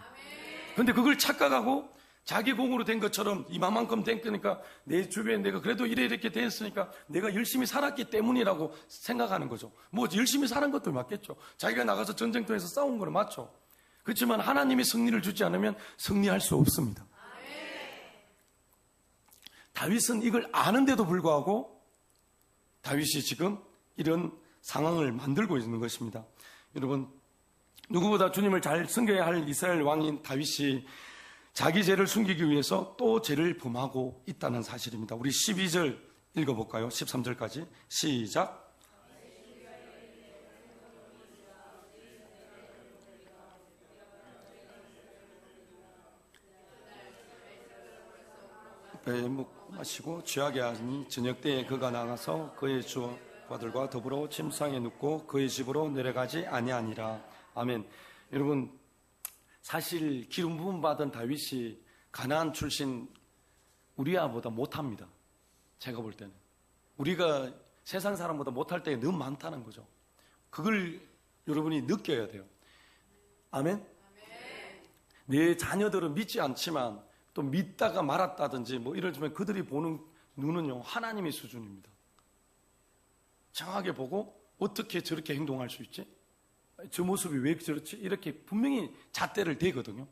그런데 그걸 착각하고 자기 공으로 된 것처럼 이만큼 된 거니까 내 주변에 내가 그래도 이렇게 됐으니까 내가 열심히 살았기 때문이라고 생각하는 거죠. 뭐 열심히 살은 것도 맞겠죠. 자기가 나가서 전쟁터에서 싸운 거는 맞죠. 그렇지만 하나님이 승리를 주지 않으면 승리할 수 없습니다. 다윗은 이걸 아는데도 불구하고 다윗이 지금 이런 상황을 만들고 있는 것입니다. 여러분, 누구보다 주님을 잘 섬겨야 할 이스라엘 왕인 다윗이 자기 죄를 숨기기 위해서 또 죄를 범하고 있다는 사실입니다. 우리 12절 읽어볼까요? 13절까지 시작. 배에 마시고 취하게 하니 저녁 때에 그가 나가서 그의 주와들과 더불어 침상에 눕고 그의 집으로 내려가지 아니하니라. 아멘. 여러분, 사실 기름 부음 받은 다윗이 가나안 출신 우리아보다 못합니다. 제가 볼 때는 우리가 세상 사람보다 못할 때가 너무 많다는 거죠. 그걸 여러분이 느껴야 돼요. 아멘. 내 자녀들은 믿지 않지만 또 믿다가 말았다든지 뭐 이러지만 그들이 보는 눈은요, 하나님의 수준입니다. 정확하게 보고 어떻게 저렇게 행동할 수 있지? 저 모습이 왜 저렇지? 이렇게 분명히 잣대를 대거든요.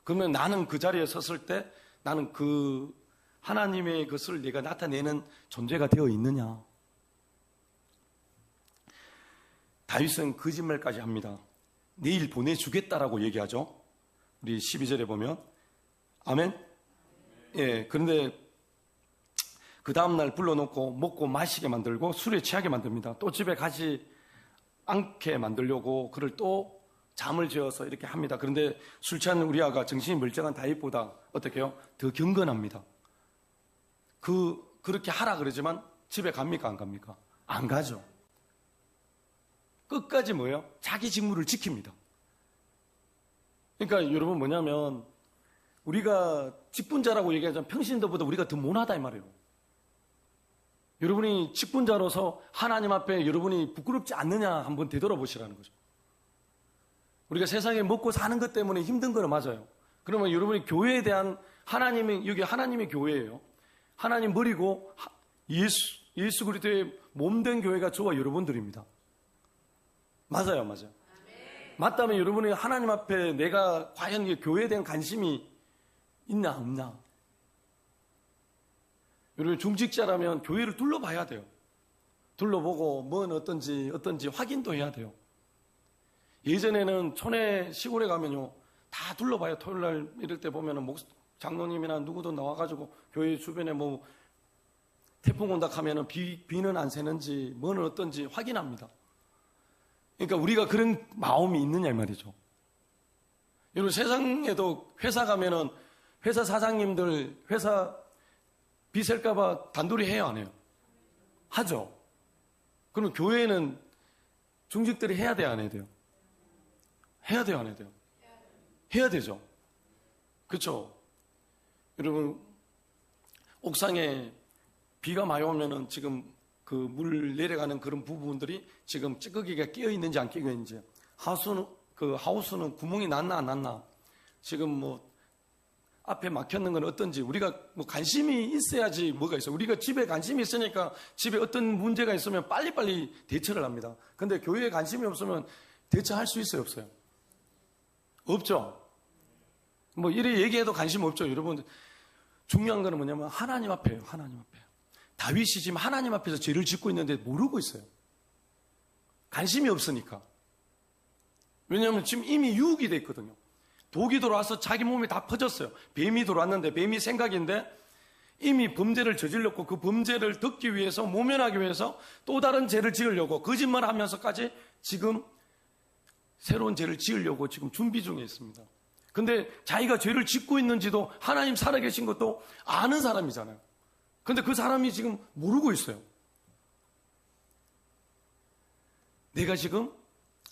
그러면 나는 그 자리에 섰을 때 나는 그 하나님의 것을 내가 나타내는 존재가 되어 있느냐? 다윗은 거짓말까지 합니다. 내일 보내주겠다라고 얘기하죠. 우리 12절에 보면. 아멘. 예, 그런데 그 다음날 불러놓고 먹고 마시게 만들고 술에 취하게 만듭니다. 또 집에 가지 않게 만들려고 그를 또 잠을 재워서 이렇게 합니다. 그런데 술 취한 우리아가 정신이 멀쩡한 다윗보다 어떻게 해요? 더 경건합니다. 그렇게 하라 그러지만 집에 갑니까? 안 갑니까? 안 가죠. 끝까지 뭐예요? 자기 직무를 지킵니다. 그러니까 여러분 뭐냐면 우리가 직분자라고 얘기하자면 평신도보다 우리가 더 못하다 이 말이에요. 여러분이 직분자로서 하나님 앞에 여러분이 부끄럽지 않느냐 한번 되돌아보시라는 거죠. 우리가 세상에 먹고 사는 것 때문에 힘든 거는 맞아요. 그러면 여러분이 교회에 대한 여기 하나님의 교회예요. 하나님 머리고 예수 그리스도의 몸된 교회가 저와 여러분들입니다. 맞아요. 맞다면 여러분이 하나님 앞에 내가 과연 교회에 대한 관심이 있나 없나? 여러분 중직자라면 교회를 둘러봐야 돼요. 둘러보고 뭔 어떤지 확인도 해야 돼요. 예전에는 촌에 시골에 가면요 다 둘러봐요. 토요일날 이럴 때 보면은 장로님이나 누구도 나와가지고 교회 주변에 뭐 태풍 온다 하면은 비는 안 새는지 뭐는 어떤지 확인합니다. 그러니까 우리가 그런 마음이 있느냐 이 말이죠. 여러분 세상에도 회사 가면은 회사 사장님들 회사 비셀까봐 단돌이 해요 안 해요? 하죠. 그럼 교회는 중직들이 해야 돼요 안 해야 돼요? 해야 돼요 안 해야 돼요? 해야 되죠. 그렇죠. 여러분 옥상에 비가 많이 오면은 지금 그 물 내려가는 그런 부분들이 지금 찌꺼기가 끼어 있는지 안 끼어 있는지 하우스는 구멍이 났나 안 났나 지금 뭐 앞에 막혔는 건 어떤지 우리가 뭐 관심이 있어야지 뭐가 있어요. 우리가 집에 관심이 있으니까 집에 어떤 문제가 있으면 빨리빨리 대처를 합니다. 근데 교회에 관심이 없으면 대처할 수 있어요 없어요? 없죠. 뭐 이래 얘기해도 관심 없죠. 여러분 중요한 거는 뭐냐면 하나님 앞에요. 하나님 앞에. 다윗이 지금 하나님 앞에서 죄를 짓고 있는데 모르고 있어요. 관심이 없으니까. 왜냐하면 지금 이미 유혹이 돼 있거든요. 독이 들어와서 자기 몸이 다 퍼졌어요. 뱀이 들어왔는데 뱀이 생각인데 이미 범죄를 저질렀고 그 범죄를 덮기 위해서 모면하기 위해서 또 다른 죄를 지으려고 거짓말하면서까지 지금 새로운 죄를 지으려고 지금 준비 중에 있습니다. 근데 자기가 죄를 짓고 있는지도 하나님 살아계신 것도 아는 사람이잖아요. 근데 그 사람이 지금 모르고 있어요. 내가 지금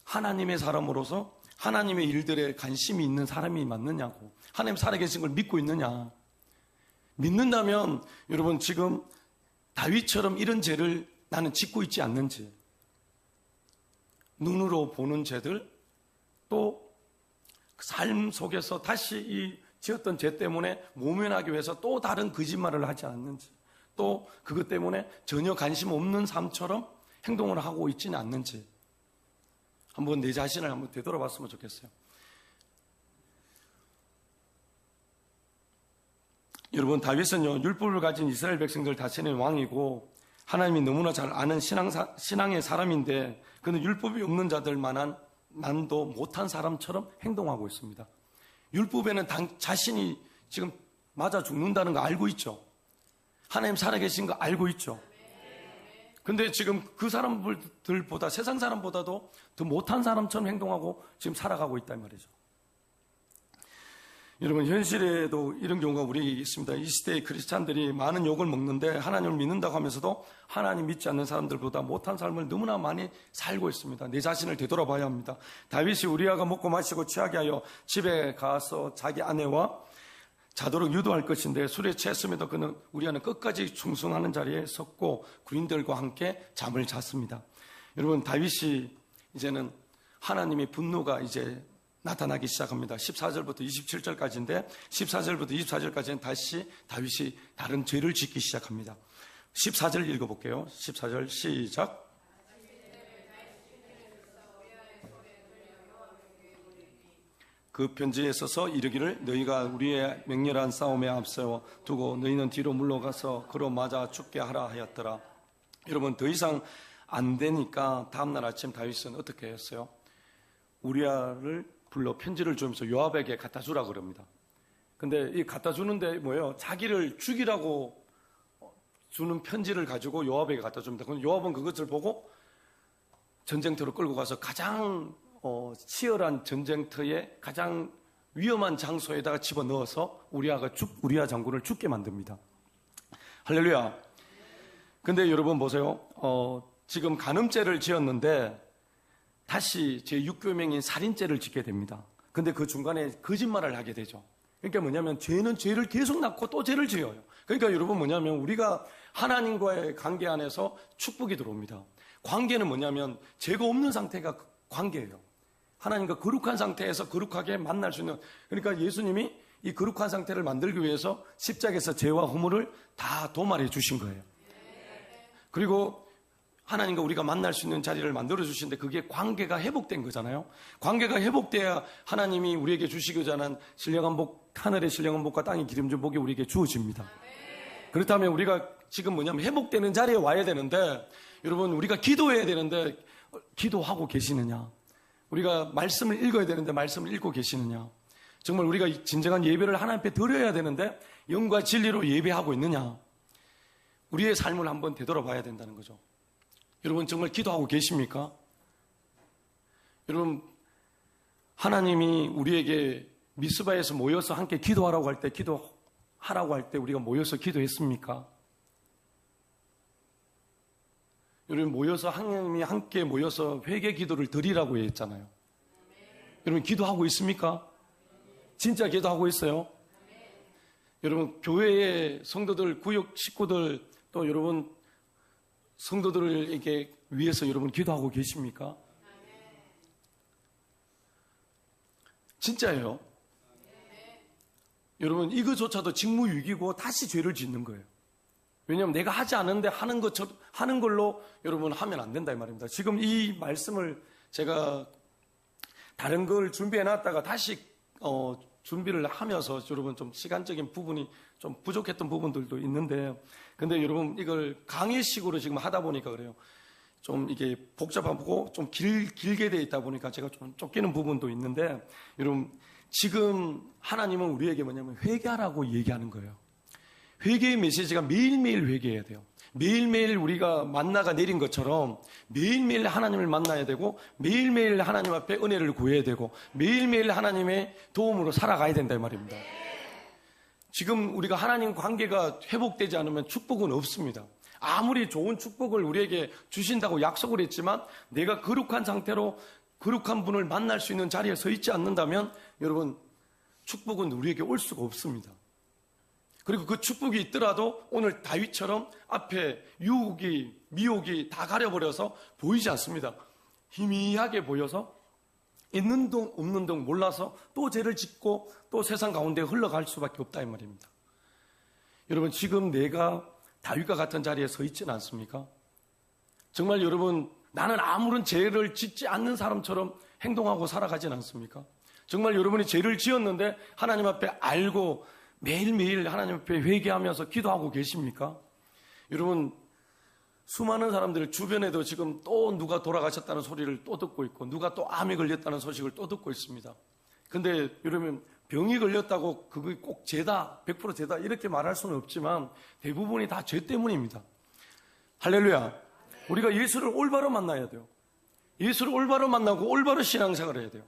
하나님의 사람으로서 하나님의 일들에 관심이 있는 사람이 맞느냐고, 하나님 살아계신 걸 믿고 있느냐. 믿는다면 여러분 지금 다윗처럼 이런 죄를 나는 짓고 있지 않는지, 눈으로 보는 죄들, 또 삶 속에서 다시 이 지었던 죄 때문에 모면하기 위해서 또 다른 거짓말을 하지 않는지, 또 그것 때문에 전혀 관심 없는 삶처럼 행동을 하고 있지는 않는지 한번 내 자신을 한번 되돌아봤으면 좋겠어요. 여러분, 다윗은요, 율법을 가진 이스라엘 백성들 다스리는 왕이고 하나님이 너무나 잘 아는 신앙의 사람인데, 그는 율법이 없는 자들만도 못한 사람처럼 행동하고 있습니다. 율법에는 자신이 지금 맞아 죽는다는 거 알고 있죠. 하나님 살아계신 거 알고 있죠. 근데 지금 그 사람들보다, 세상 사람보다도 더 못한 사람처럼 행동하고 지금 살아가고 있단 말이죠. 여러분, 현실에도 이런 경우가 우리에게 있습니다. 이 시대의 크리스찬들이 많은 욕을 먹는데 하나님을 믿는다고 하면서도 하나님 믿지 않는 사람들보다 못한 삶을 너무나 많이 살고 있습니다. 내 자신을 되돌아봐야 합니다. 다윗이 우리아가 먹고 마시고 취하게 하여 집에 가서 자기 아내와 자도록 유도할 것인데, 술에 취했음에도 그는 우리아는 끝까지 충성하는 자리에 섰고 군인들과 함께 잠을 잤습니다. 여러분, 다윗이 이제는 하나님의 분노가 이제 나타나기 시작합니다. 14절부터 27절까지인데 14절부터 24절까지는 다시 다윗이 다른 죄를 짓기 시작합니다. 14절 읽어볼게요. 14절 시작. 그 편지에 써서 이르기를 너희가 우리의 맹렬한 싸움에 앞세워 두고 너희는 뒤로 물러가서 그로 맞아 죽게 하라 하였더라. 여러분, 더 이상 안 되니까 다음날 아침 다윗은 어떻게 했어요? 우리아를 불러 편지를 주면서 요압에게 갖다 주라 그럽니다. 근데 이 갖다 주는데 뭐예요? 자기를 죽이라고 주는 편지를 가지고 요압에게 갖다 줍니다. 그럼 요압은 그것을 보고 전쟁터로 끌고 가서 가장 치열한 전쟁터에 가장 위험한 장소에다가 집어넣어서 우리아 장군을 죽게 만듭니다. 할렐루야. 근데 여러분 보세요. 지금 간음죄를 지었는데 다시 제6교명인 살인죄를 짓게 됩니다. 근데 그 중간에 거짓말을 하게 되죠. 그러니까 뭐냐면 죄는 죄를 계속 낳고 또 죄를 지어요. 그러니까 여러분 뭐냐면 우리가 하나님과의 관계 안에서 축복이 들어옵니다. 관계는 뭐냐면 죄가 없는 상태가 관계예요. 하나님과 거룩한 상태에서 거룩하게 만날 수 있는, 그러니까 예수님이 이 거룩한 상태를 만들기 위해서 십자가에서 죄와 허물을 다 도말해 주신 거예요. 그리고 하나님과 우리가 만날 수 있는 자리를 만들어 주시는데 그게 관계가 회복된 거잖아요. 관계가 회복돼야 하나님이 우리에게 주시고자 하는 신령한 복, 하늘의 신령한 복과 땅의 기름진 복이 우리에게 주어집니다. 그렇다면 우리가 지금 뭐냐면 회복되는 자리에 와야 되는데, 여러분 우리가 기도해야 되는데 기도하고 계시느냐? 우리가 말씀을 읽어야 되는데 말씀을 읽고 계시느냐? 정말 우리가 진정한 예배를 하나님 앞에 드려야 되는데 영과 진리로 예배하고 있느냐? 우리의 삶을 한번 되돌아봐야 된다는 거죠. 여러분 정말 기도하고 계십니까? 여러분, 하나님이 우리에게 미스바에서 모여서 함께 기도하라고 할 때 우리가 모여서 기도했습니까? 여러분, 하나님이 함께 모여서 회개 기도를 드리라고 했잖아요. 여러분, 기도하고 있습니까? 진짜 기도하고 있어요? 여러분, 교회의 성도들, 구역 식구들, 또 여러분 성도들에게 위해서 여러분 기도하고 계십니까? 진짜예요. 여러분, 이거조차도 직무유기고 다시 죄를 짓는 거예요. 왜냐하면 내가 하지 않은데 하는 걸로 여러분 하면 안 된다 이 말입니다. 지금 이 말씀을 제가 다른 걸 준비해 놨다가 다시 준비를 하면서 여러분 좀 시간적인 부분이 좀 부족했던 부분들도 있는데, 근데 여러분 이걸 강의식으로 지금 하다 보니까 그래요. 좀 이게 복잡하고 좀 길게 돼 있다 보니까 제가 좀 쫓기는 부분도 있는데, 여러분 지금 하나님은 우리에게 뭐냐면 회개하라고 얘기하는 거예요. 회개의 메시지가 매일매일 회개해야 돼요. 매일매일 우리가 만나가 내린 것처럼 매일매일 하나님을 만나야 되고, 매일매일 하나님 앞에 은혜를 구해야 되고, 매일매일 하나님의 도움으로 살아가야 된다 이 말입니다. 지금 우리가 하나님 관계가 회복되지 않으면 축복은 없습니다. 아무리 좋은 축복을 우리에게 주신다고 약속을 했지만 내가 거룩한 상태로 거룩한 분을 만날 수 있는 자리에 서 있지 않는다면 여러분 축복은 우리에게 올 수가 없습니다. 그리고 그 축복이 있더라도 오늘 다윗처럼 앞에 유혹이 미혹이 다 가려버려서 보이지 않습니다. 희미하게 보여서 있는 동 없는 동 몰라서 또 죄를 짓고 또 세상 가운데 흘러갈 수밖에 없다 이 말입니다. 여러분 지금 내가 다윗과 같은 자리에 서 있지는 않습니까? 정말 여러분 나는 아무런 죄를 짓지 않는 사람처럼 행동하고 살아가진 않습니까? 정말 여러분이 죄를 지었는데 하나님 앞에 알고 매일매일 하나님 앞에 회개하면서 기도하고 계십니까? 여러분, 수많은 사람들 주변에도 지금 또 누가 돌아가셨다는 소리를 또 듣고 있고, 누가 또 암에 걸렸다는 소식을 또 듣고 있습니다. 근데 여러분, 병이 걸렸다고 그게 꼭 죄다, 100% 죄다 이렇게 말할 수는 없지만 대부분이 다 죄 때문입니다. 할렐루야. 우리가 예수를 올바로 만나야 돼요. 예수를 올바로 만나고 올바로 신앙생활을 해야 돼요.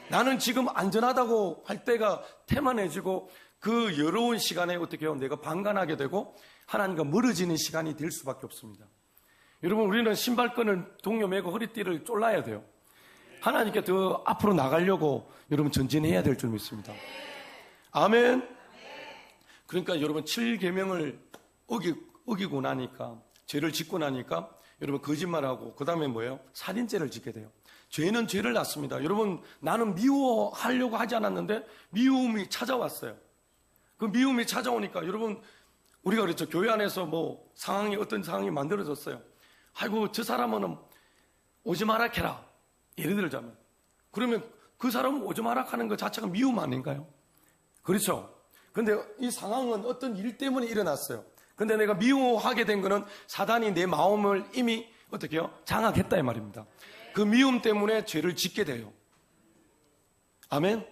나는 지금 안전하다고 할 때가 태만해지고 그 여로운 시간에 어떻게 해요? 내가 방관하게 되고 하나님과 멀어지는 시간이 될 수밖에 없습니다. 여러분, 우리는 신발끈을 동요 매고 허리띠를 쫄라야 돼요. 하나님께 더 앞으로 나가려고 여러분 전진해야 될 줄 믿습니다. 아멘. 그러니까 여러분 7계명을 어기고 나니까, 죄를 짓고 나니까 여러분 거짓말하고 그 다음에 뭐예요? 살인죄를 짓게 돼요. 죄는 죄를 낳습니다. 여러분, 나는 미워하려고 하지 않았는데 미움이 찾아왔어요. 그 미움이 찾아오니까 여러분, 우리가 그랬죠. 교회 안에서 뭐 어떤 상황이 만들어졌어요. 아이고, 저 사람은 오지 마라 캐라. 예를 들자면. 그러면 그 사람은 오지 마라 하는 것 자체가 미움 아닌가요? 그렇죠. 근데 이 상황은 어떤 일 때문에 일어났어요. 근데 내가 미워하게 된 거는 사단이 내 마음을 이미 어떻게 해요? 장악했다 이 말입니다. 그 미움 때문에 죄를 짓게 돼요. 아멘?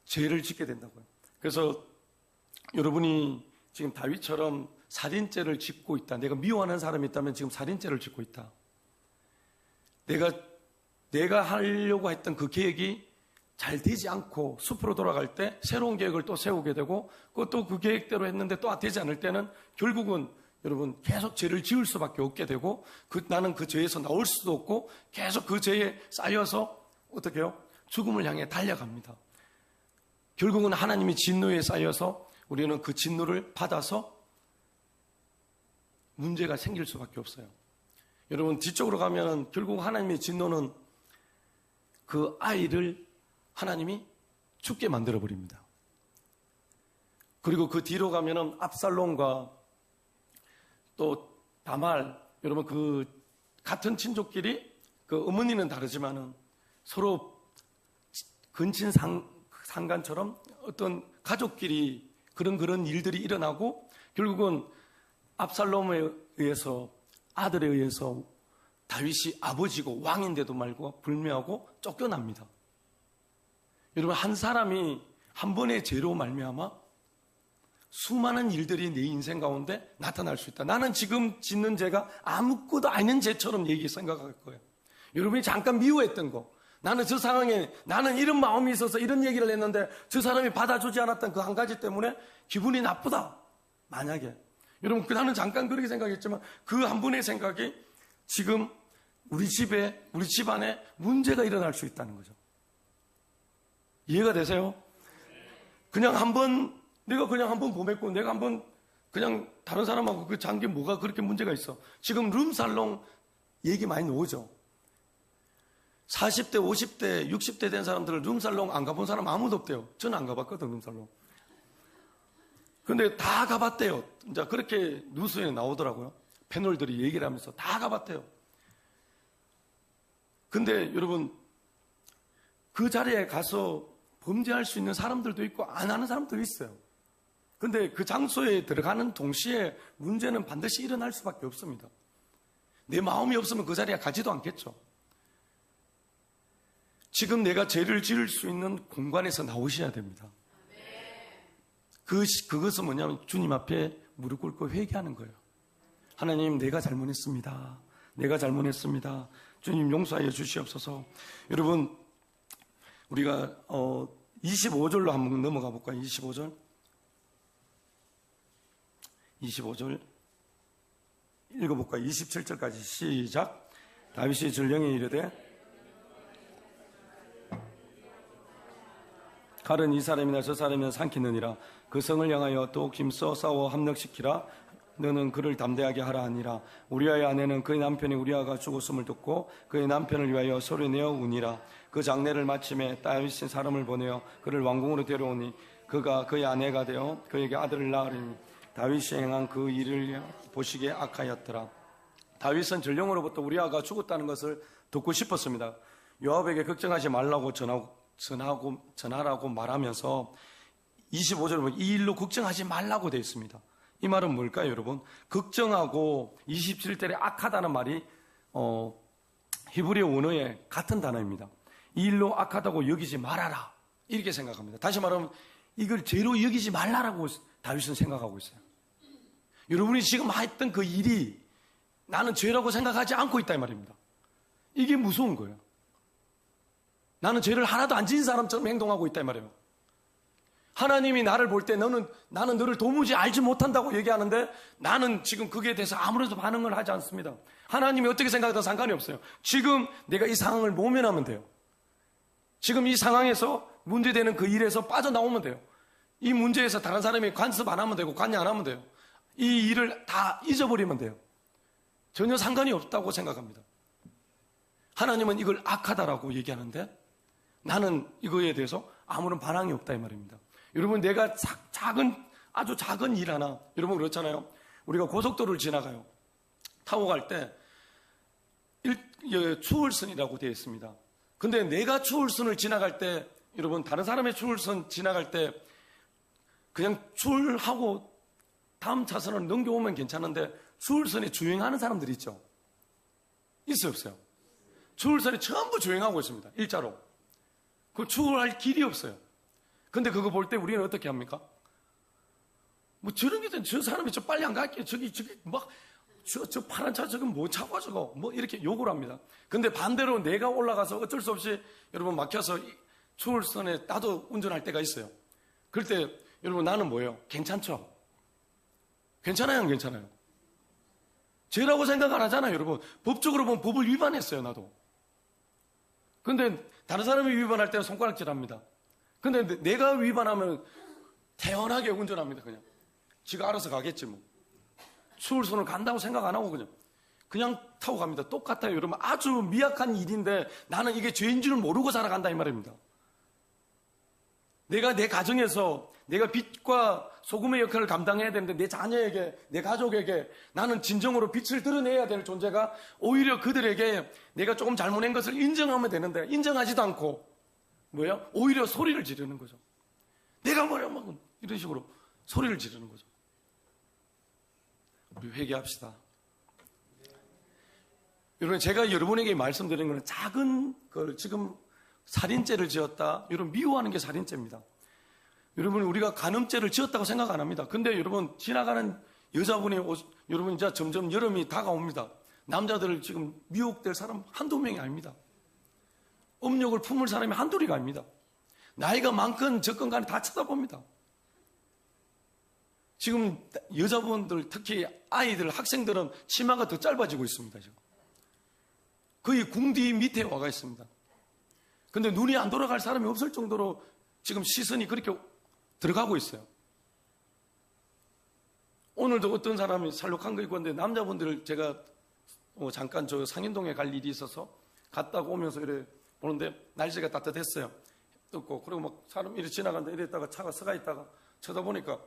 죄를 짓게 된다고요. 그래서 여러분이 지금 다윗처럼 살인죄를 짓고 있다. 내가 미워하는 사람이 있다면 지금 살인죄를 짓고 있다. 내가 하려고 했던 그 계획이 잘 되지 않고 숲으로 돌아갈 때 새로운 계획을 또 세우게 되고 또 그 계획대로 했는데 또 되지 않을 때는 결국은 여러분 계속 죄를 지을 수밖에 없게 되고 나는 그 죄에서 나올 수도 없고 계속 그 죄에 쌓여서 어떻게 해요? 죽음을 향해 달려갑니다. 결국은 하나님이 진노에 쌓여서 우리는 그 진노를 받아서 문제가 생길 수밖에 없어요. 여러분, 뒤쪽으로 가면 결국 하나님의 진노는 그 아이를 하나님이 죽게 만들어 버립니다. 그리고 그 뒤로 가면은 압살롬과 또 다말, 여러분 그 같은 친족끼리 그 어머니는 다르지만은 서로 근친 상간처럼 어떤 가족끼리 그런 일들이 일어나고 결국은 압살롬에 의해서, 아들에 의해서 다윗이 아버지고 왕인데도 말고 불매하고 쫓겨납니다. 여러분, 한 사람이 한 번의 죄로 말미암아 수많은 일들이 내 인생 가운데 나타날 수 있다. 나는 지금 짓는 죄가 아무것도 아닌 죄처럼 생각할 거예요. 여러분이 잠깐 미워했던 거, 나는 저 상황에 나는 이런 마음이 있어서 이런 얘기를 했는데 저 사람이 받아주지 않았던 그 한 가지 때문에 기분이 나쁘다. 만약에 여러분, 나는 잠깐 그렇게 생각했지만 그 한 분의 생각이 지금 우리 집안에 문제가 일어날 수 있다는 거죠. 이해가 되세요? 내가 그냥 한번 고백고 내가 한번 그냥 다른 사람하고 그 잔 게 뭐가 그렇게 문제가 있어. 지금 룸살롱 얘기 많이 나오죠. 40대, 50대, 60대 된 사람들은 룸살롱 안 가본 사람 아무도 없대요. 저는 안 가봤거든, 룸살롱. 근데 다 가봤대요. 이제 그렇게 뉴스에 나오더라고요. 패널들이 얘기를 하면서 다 가봤대요. 근데 여러분, 그 자리에 가서 범죄할 수 있는 사람들도 있고 안 하는 사람도 있어요. 근데 그 장소에 들어가는 동시에 문제는 반드시 일어날 수밖에 없습니다. 내 마음이 없으면 그 자리에 가지도 않겠죠. 지금 내가 죄를 지을 수 있는 공간에서 나오셔야 됩니다. 그것은 뭐냐면 주님 앞에 무릎 꿇고 회개하는 거예요. 하나님, 내가 잘못했습니다. 내가 잘못했습니다. 주님 용서하여 주시옵소서. 여러분, 우리가 25절로 한번 넘어가 볼까요? 25절 읽어볼까요? 27절까지 시작. 다윗이 전령에 이르되 칼은 이 사람이나 저 사람이나 삼키느니라. 그 성을 향하여 더욱 힘써 싸워 함락시키라. 너는 그를 담대하게 하라 하니라. 우리아의 아내는 그의 남편이 우리아가 죽었음을 듣고 그의 남편을 위하여 소리내어 우니라. 그 장례를 마침에 다윗이 사람을 보내어 그를 왕궁으로 데려오니 그가 그의 아내가 되어 그에게 아들을 낳으리니 다윗이 행한 그 일을 보시기에 악하였더라. 다윗은 전령으로부터 우리아가 죽었다는 것을 듣고 싶었습니다. 요압에게 걱정하지 말라고 전하라고 말하면서 25절에 보면 이 일로 걱정하지 말라고 되어 있습니다. 이 말은 뭘까요, 여러분? 걱정하고 27절에 악하다는 말이 히브리어 원어의 같은 단어입니다. 이 일로 악하다고 여기지 말아라, 이렇게 생각합니다. 다시 말하면 이걸 죄로 여기지 말라라고 다윗은 생각하고 있어요. 여러분이 지금 했던 그 일이 나는 죄라고 생각하지 않고 있다 이 말입니다. 이게 무서운 거예요. 나는 죄를 하나도 안 지은 사람처럼 행동하고 있다 이 말이에요. 하나님이 나를 볼 때 나는 너를 도무지 알지 못한다고 얘기하는데 나는 지금 그게 대해서 아무래도 반응을 하지 않습니다. 하나님이 어떻게 생각해도 상관이 없어요. 지금 내가 이 상황을 모면하면 돼요. 지금 이 상황에서 문제되는 그 일에서 빠져나오면 돼요. 이 문제에서 다른 사람이 간섭 안 하면 되고 관여 안 하면 돼요. 이 일을 다 잊어버리면 돼요. 전혀 상관이 없다고 생각합니다. 하나님은 이걸 악하다라고 얘기하는데 나는 이거에 대해서 아무런 반항이 없다 이 말입니다. 여러분, 내가 아주 작은 일 하나, 여러분 그렇잖아요. 우리가 고속도로를 지나가요. 타고 갈 때 추월선이라고 되어 있습니다. 근데 내가 추월선을 지나갈 때, 여러분 다른 사람의 추월선 지나갈 때 그냥 추월하고 다음 차선을 넘겨오면 괜찮은데 추월선에 주행하는 사람들이 있죠. 있어요, 없어요? 추월선에 전부 주행하고 있습니다. 일자로. 그 추월할 길이 없어요. 근데 그거 볼 때 우리는 어떻게 합니까? 뭐 저런 게, 저 사람이 저 빨리 안 갈게요. 저기 막 저 파란 차 저건 뭐 차고 저거 뭐 이렇게 욕을 합니다. 근데 반대로 내가 올라가서 어쩔 수 없이 여러분 막혀서 추월선에 나도 운전할 때가 있어요. 그럴 때 여러분 나는 뭐예요? 괜찮죠? 괜찮아요, 안 괜찮아요? 죄라고 생각 안 하잖아요, 여러분. 법적으로 보면 법을 위반했어요, 나도. 근데 다른 사람이 위반할 때는 손가락질합니다. 근데 내가 위반하면 태연하게 운전합니다, 그냥. 지가 알아서 가겠지, 뭐. 추월선을 간다고 생각 안 하고 그냥 타고 갑니다. 똑같아요, 여러분. 아주 미약한 일인데 나는 이게 죄인 줄을 모르고 살아간다, 이 말입니다. 내가 내 가정에서 내가 빛과 소금의 역할을 감당해야 되는데 내 자녀에게, 내 가족에게 나는 진정으로 빛을 드러내야 될 존재가 오히려 그들에게 내가 조금 잘못한 것을 인정하면 되는데 인정하지도 않고 뭐예요? 오히려 소리를 지르는 거죠. 내가 뭐야, 막 이런 식으로 소리를 지르는 거죠. 우리 회개합시다. 여러분, 제가 여러분에게 말씀드리는 것은 작은 걸 지금 살인죄를 지었다. 여러분, 미워하는 게 살인죄입니다. 여러분, 우리가 간음죄를 지었다고 생각 안 합니다. 근데 여러분, 지나가는 여자분이, 여러분, 이제 점점 여름이 다가옵니다. 남자들을 지금 미혹될 사람 한두 명이 아닙니다. 음욕을 품을 사람이 한둘이가 아닙니다. 나이가 많건 적건 간에 다 쳐다봅니다. 지금 여자분들, 특히 아이들, 학생들은 치마가 더 짧아지고 있습니다. 지금. 거의 궁디 밑에 와가 있습니다. 근데 눈이 안 돌아갈 사람이 없을 정도로 지금 시선이 그렇게 들어가고 있어요. 오늘도 어떤 사람이 살록한 거 입고 왔는데 남자분들을 제가 잠깐 저 상인동에 갈 일이 있어서 갔다가 오면서 이래 보는데 날씨가 따뜻했어요. 떴고 그리고 막 사람 이래 지나간다 이랬다가 차가 서가 있다가 쳐다보니까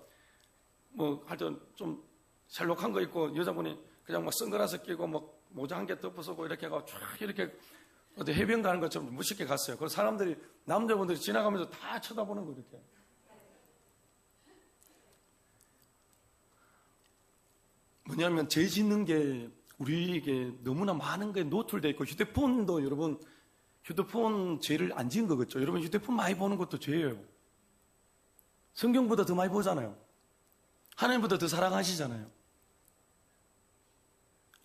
뭐 하여튼 좀 샬록한 거 입고 여자분이 그냥 막 선글라스 끼고 막 모자 한 개 덮어쓰고 이렇게 해가 쫙 이렇게 어디 해변 가는 것처럼 멋있게 갔어요. 그래서 사람들이, 남자분들이 지나가면서 다 쳐다보는 거 이렇게. 뭐냐면 죄 짓는 게 우리에게 너무나 많은 게 노출되어 있고 휴대폰도 여러분, 휴대폰 죄를 안 지은 거겠죠. 여러분 휴대폰 많이 보는 것도 죄예요. 성경보다 더 많이 보잖아요. 하나님보다 더 사랑하시잖아요.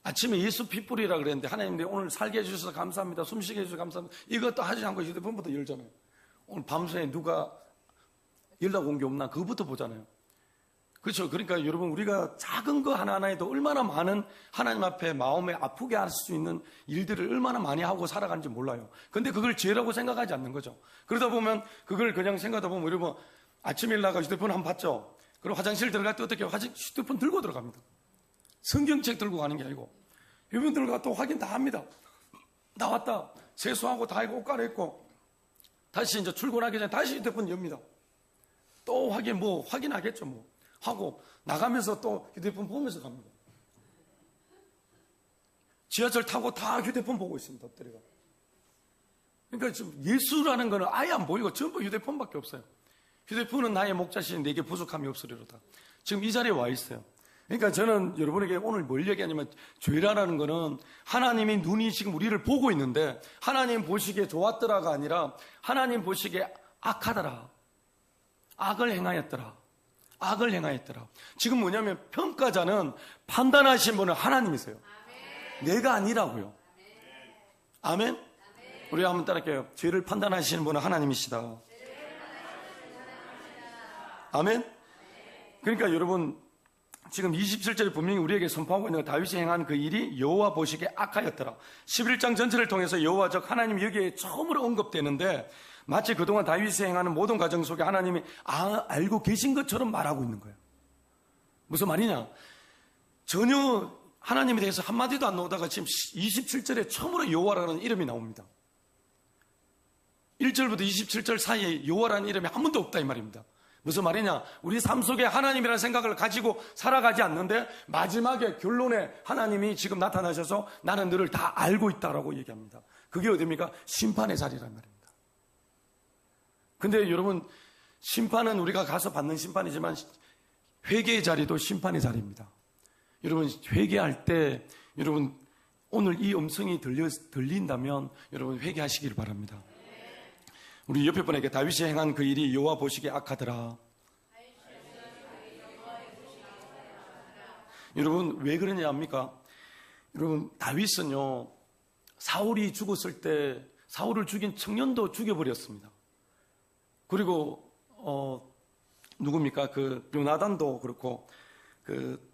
아침에 예수 핏불이라 그랬는데 하나님 오늘 살게 해주셔서 감사합니다. 숨쉬게 해주셔서 감사합니다. 이것도 하지 않고 휴대폰부터 열잖아요. 오늘 밤새 누가 연락 온 게 없나 그거부터 보잖아요. 그렇죠. 그러니까 여러분 우리가 작은 거 하나하나에도 얼마나 많은 하나님 앞에 마음에 아프게 할 수 있는 일들을 얼마나 많이 하고 살아가는지 몰라요. 근데 그걸 죄라고 생각하지 않는 거죠. 그러다 보면 그걸 그냥 생각하다 보면 여러분 아침에 일어나가 휴대폰 한번 봤죠. 그리고 화장실 들어갈 때 어떻게 휴대폰 들고 들어갑니다. 성경책 들고 가는 게 아니고 여러분 들어가 또 확인 다 합니다. 나왔다 세수하고 다 하고 옷 갈아입고 다시 이제 출근하기 전에 다시 휴대폰 엽니다. 또 확인하겠죠 뭐 하고 나가면서 또 휴대폰 보면서 갑니다. 지하철 타고 다 휴대폰 보고 있습니다. 엎드려가. 그러니까 지금 예수라는 거는 아예 안 보이고 전부 휴대폰밖에 없어요. 휴대폰은 나의 목자시니 내게 부족함이 없으리로다. 지금 이 자리에 와 있어요. 그러니까 저는 여러분에게 오늘 뭘 얘기하냐면, 죄라는 거는 하나님이 눈이 지금 우리를 보고 있는데 하나님 보시기에 좋았더라가 아니라 하나님 보시기에 악하더라, 악을 행하였더라, 악을 행하였더라. 지금 뭐냐면 평가자는, 판단하신 분은 하나님이세요. 내가 아니라고요. 아멘? 우리 한번 따라할게요. 죄를 판단하시는 분은 하나님이시다. 아멘? 그러니까 여러분, 지금 27절에 분명히 우리에게 선포하고 있는 다윗이 행한 그 일이 여호와 보시기에 악하였더라. 11장 전체를 통해서 여호와 즉 하나님 여기에 처음으로 언급되는데, 마치 그동안 다윗이 행하는 모든 과정 속에 하나님이 알고 계신 것처럼 말하고 있는 거예요. 무슨 말이냐? 전혀 하나님에 대해서 한마디도 안 나오다가 지금 27절에 처음으로 여호와라는 이름이 나옵니다. 1절부터 27절 사이에 여호와라는 이름이 한 번도 없다 이 말입니다. 무슨 말이냐? 우리 삶 속에 하나님이라는 생각을 가지고 살아가지 않는데 마지막에 결론에 하나님이 지금 나타나셔서 나는 너를 다 알고 있다라고 얘기합니다. 그게 어디입니까? 심판의 자리란 말입니다. 근데 여러분, 심판은 우리가 가서 받는 심판이지만 회개의 자리도 심판의 자리입니다. 여러분, 회개할 때 여러분 오늘 이 음성이 들린다면 여러분 회개하시길 바랍니다. 우리 옆에 분에게 다윗이 행한 그 일이 여호와 보시기에 악하더라. 여러분 왜 그러냐 합니까? 여러분 다윗은요, 사울이 죽었을 때 사울을 죽인 청년도 죽여버렸습니다. 그리고 누굽니까? 그 요나단도 그렇고 그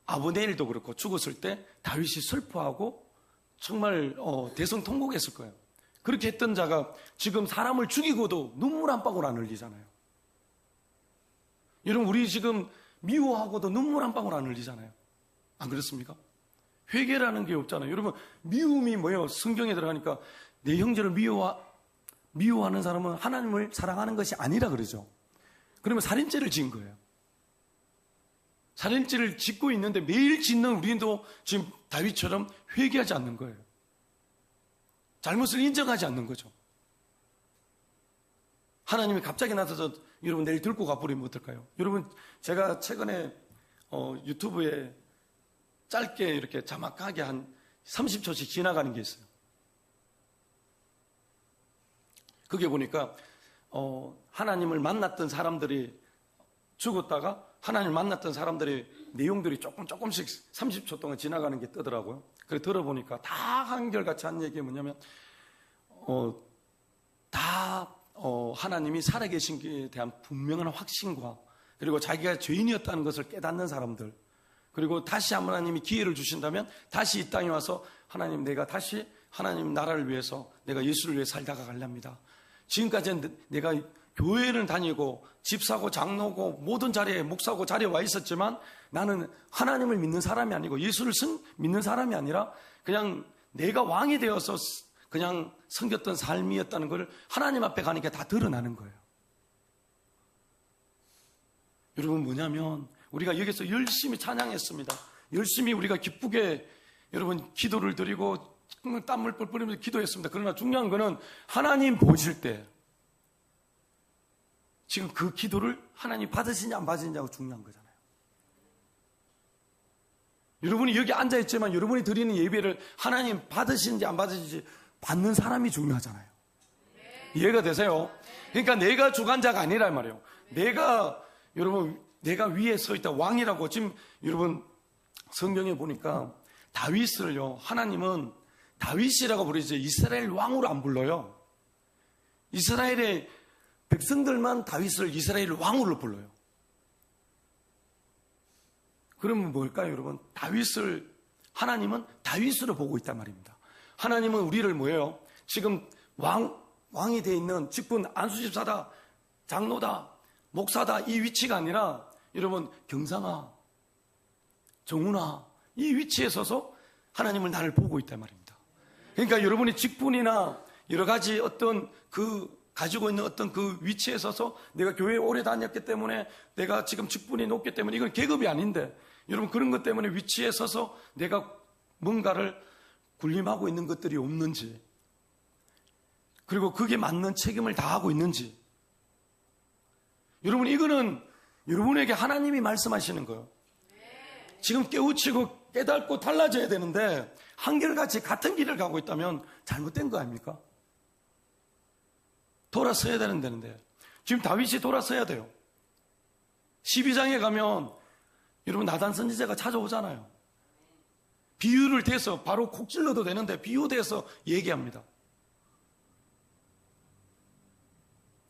아브네일도 그렇고 죽었을 때 다윗이 슬퍼하고 정말 대성통곡했을 거예요. 그렇게 했던 자가 지금 사람을 죽이고도 눈물 한 방울 안 흘리잖아요. 여러분 우리 지금 미워하고도 눈물 한 방울 안 흘리잖아요. 안 그렇습니까? 회개라는 게 없잖아요. 여러분 미움이 뭐예요? 성경에 들어가니까 내 형제를 미워하는 사람은 하나님을 사랑하는 것이 아니라 그러죠. 그러면 살인죄를 지은 거예요. 살인죄를 짓고 있는데 매일 짓는 우리도 지금 다윗처럼 회개하지 않는 거예요. 잘못을 인정하지 않는 거죠. 하나님이 갑자기 나타나서 여러분 내일 들고 가버리면 어떨까요? 여러분 제가 최근에 유튜브에 짧게 이렇게 자막하게 한 30초씩 지나가는 게 있어요. 그게 보니까 하나님을 만났던 사람들이 죽었다가 하나님을 만났던 사람들의 내용들이 조금씩 30초 동안 지나가는 게 뜨더라고요. 그래 들어보니까 다 한결같이 한 얘기가 뭐냐면 하나님이 살아계신 것에 대한 분명한 확신과 그리고 자기가 죄인이었다는 것을 깨닫는 사람들, 그리고 다시 하나님이 기회를 주신다면 다시 이 땅에 와서 하나님 내가 다시 하나님 나라를 위해서 내가 예수를 위해 살다가 갈랍니다. 지금까지는 내가 교회를 다니고 집사고 장로고 모든 자리에 목사고 자리에 와 있었지만 나는 하나님을 믿는 사람이 아니고 예수를 믿는 사람이 아니라 그냥 내가 왕이 되어서 그냥 섬겼던 삶이었다는 걸 하나님 앞에 가니까 다 드러나는 거예요. 여러분 뭐냐면 우리가 여기서 열심히 찬양했습니다. 열심히 우리가 기쁘게 여러분 기도를 드리고 땀을 뻘뻘 흘리면서 기도했습니다. 그러나 중요한 거는 하나님 보실 때 지금 그 기도를 하나님 받으시냐 안 받으시냐가 중요한 거잖아요. 여러분이 여기 앉아있지만 여러분이 드리는 예배를 하나님 받으시는지 안 받으시는지 받는 사람이 중요하잖아요. 이해가 되세요? 그러니까 내가 주관자가 아니라 말이에요. 내가 위에 서 있다 왕이라고. 지금 여러분 성경에 보니까 다윗을요, 하나님은 다윗이라고 부르지 이스라엘 왕으로 안 불러요. 이스라엘의 백성들만 다윗을 이스라엘 왕으로 불러요. 그러면 뭘까요, 여러분? 하나님은 다윗으로 보고 있단 말입니다. 하나님은 우리를 뭐예요? 지금 왕이 돼 있는 직분 안수집사다, 장로다, 목사다 이 위치가 아니라 여러분 경상아, 정훈아 이 위치에 서서 하나님은 나를 보고 있단 말입니다. 그러니까 여러분이 직분이나 여러 가지 어떤 가지고 있는 어떤 그 위치에 서서 내가 교회에 오래 다녔기 때문에 내가 지금 직분이 높기 때문에 이건 계급이 아닌데 여러분 그런 것 때문에 위치에 서서 내가 뭔가를 군림하고 있는 것들이 없는지, 그리고 그게 맞는 책임을 다하고 있는지, 여러분, 이거는 여러분에게 하나님이 말씀하시는 거예요. 지금 깨우치고 깨닫고 달라져야 되는데 한결같이 같은 길을 가고 있다면 잘못된 거 아닙니까? 돌아서야 되는데 지금 다윗이 돌아서야 돼요. 12장에 가면 여러분 나단 선지자가 찾아오잖아요. 비유를 대서 바로 콕 찔러도 되는데 비유대서 얘기합니다.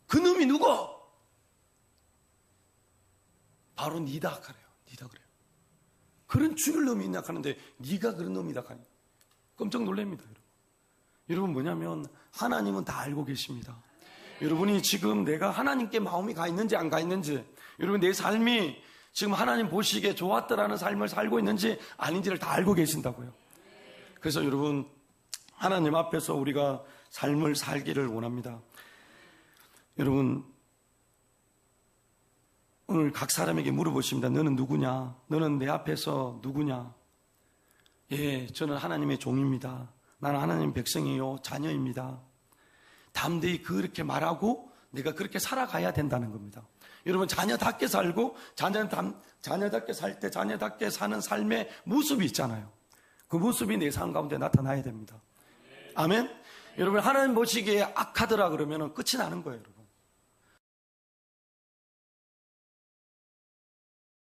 그놈이 누구? 바로 니다 그래요. 니다 그래요. 그런 죽일 놈이 있냐 하는데 네가 그런 놈이다 하니 깜짝 놀랍니다. 여러분 뭐냐면 하나님은 다 알고 계십니다. 여러분이 지금 내가 하나님께 마음이 가 있는지 안 가 있는지, 여러분 내 삶이 지금 하나님 보시기에 좋았더라는 삶을 살고 있는지 아닌지를 다 알고 계신다고요. 그래서 여러분 하나님 앞에서 우리가 삶을 살기를 원합니다. 여러분 오늘 각 사람에게 물어보십니다. 너는 누구냐? 너는 내 앞에서 누구냐? 예, 저는 하나님의 종입니다. 나는 하나님의 백성이요, 자녀입니다. 담대히 그렇게 말하고 내가 그렇게 살아가야 된다는 겁니다. 여러분 자녀답게 살고 자녀답게 살 때 자녀답게 사는 삶의 모습이 있잖아요. 그 모습이 내 삶 가운데 나타나야 됩니다. 아멘. 여러분 하나님 보시기에 악하더라 그러면 끝이 나는 거예요. 여러분.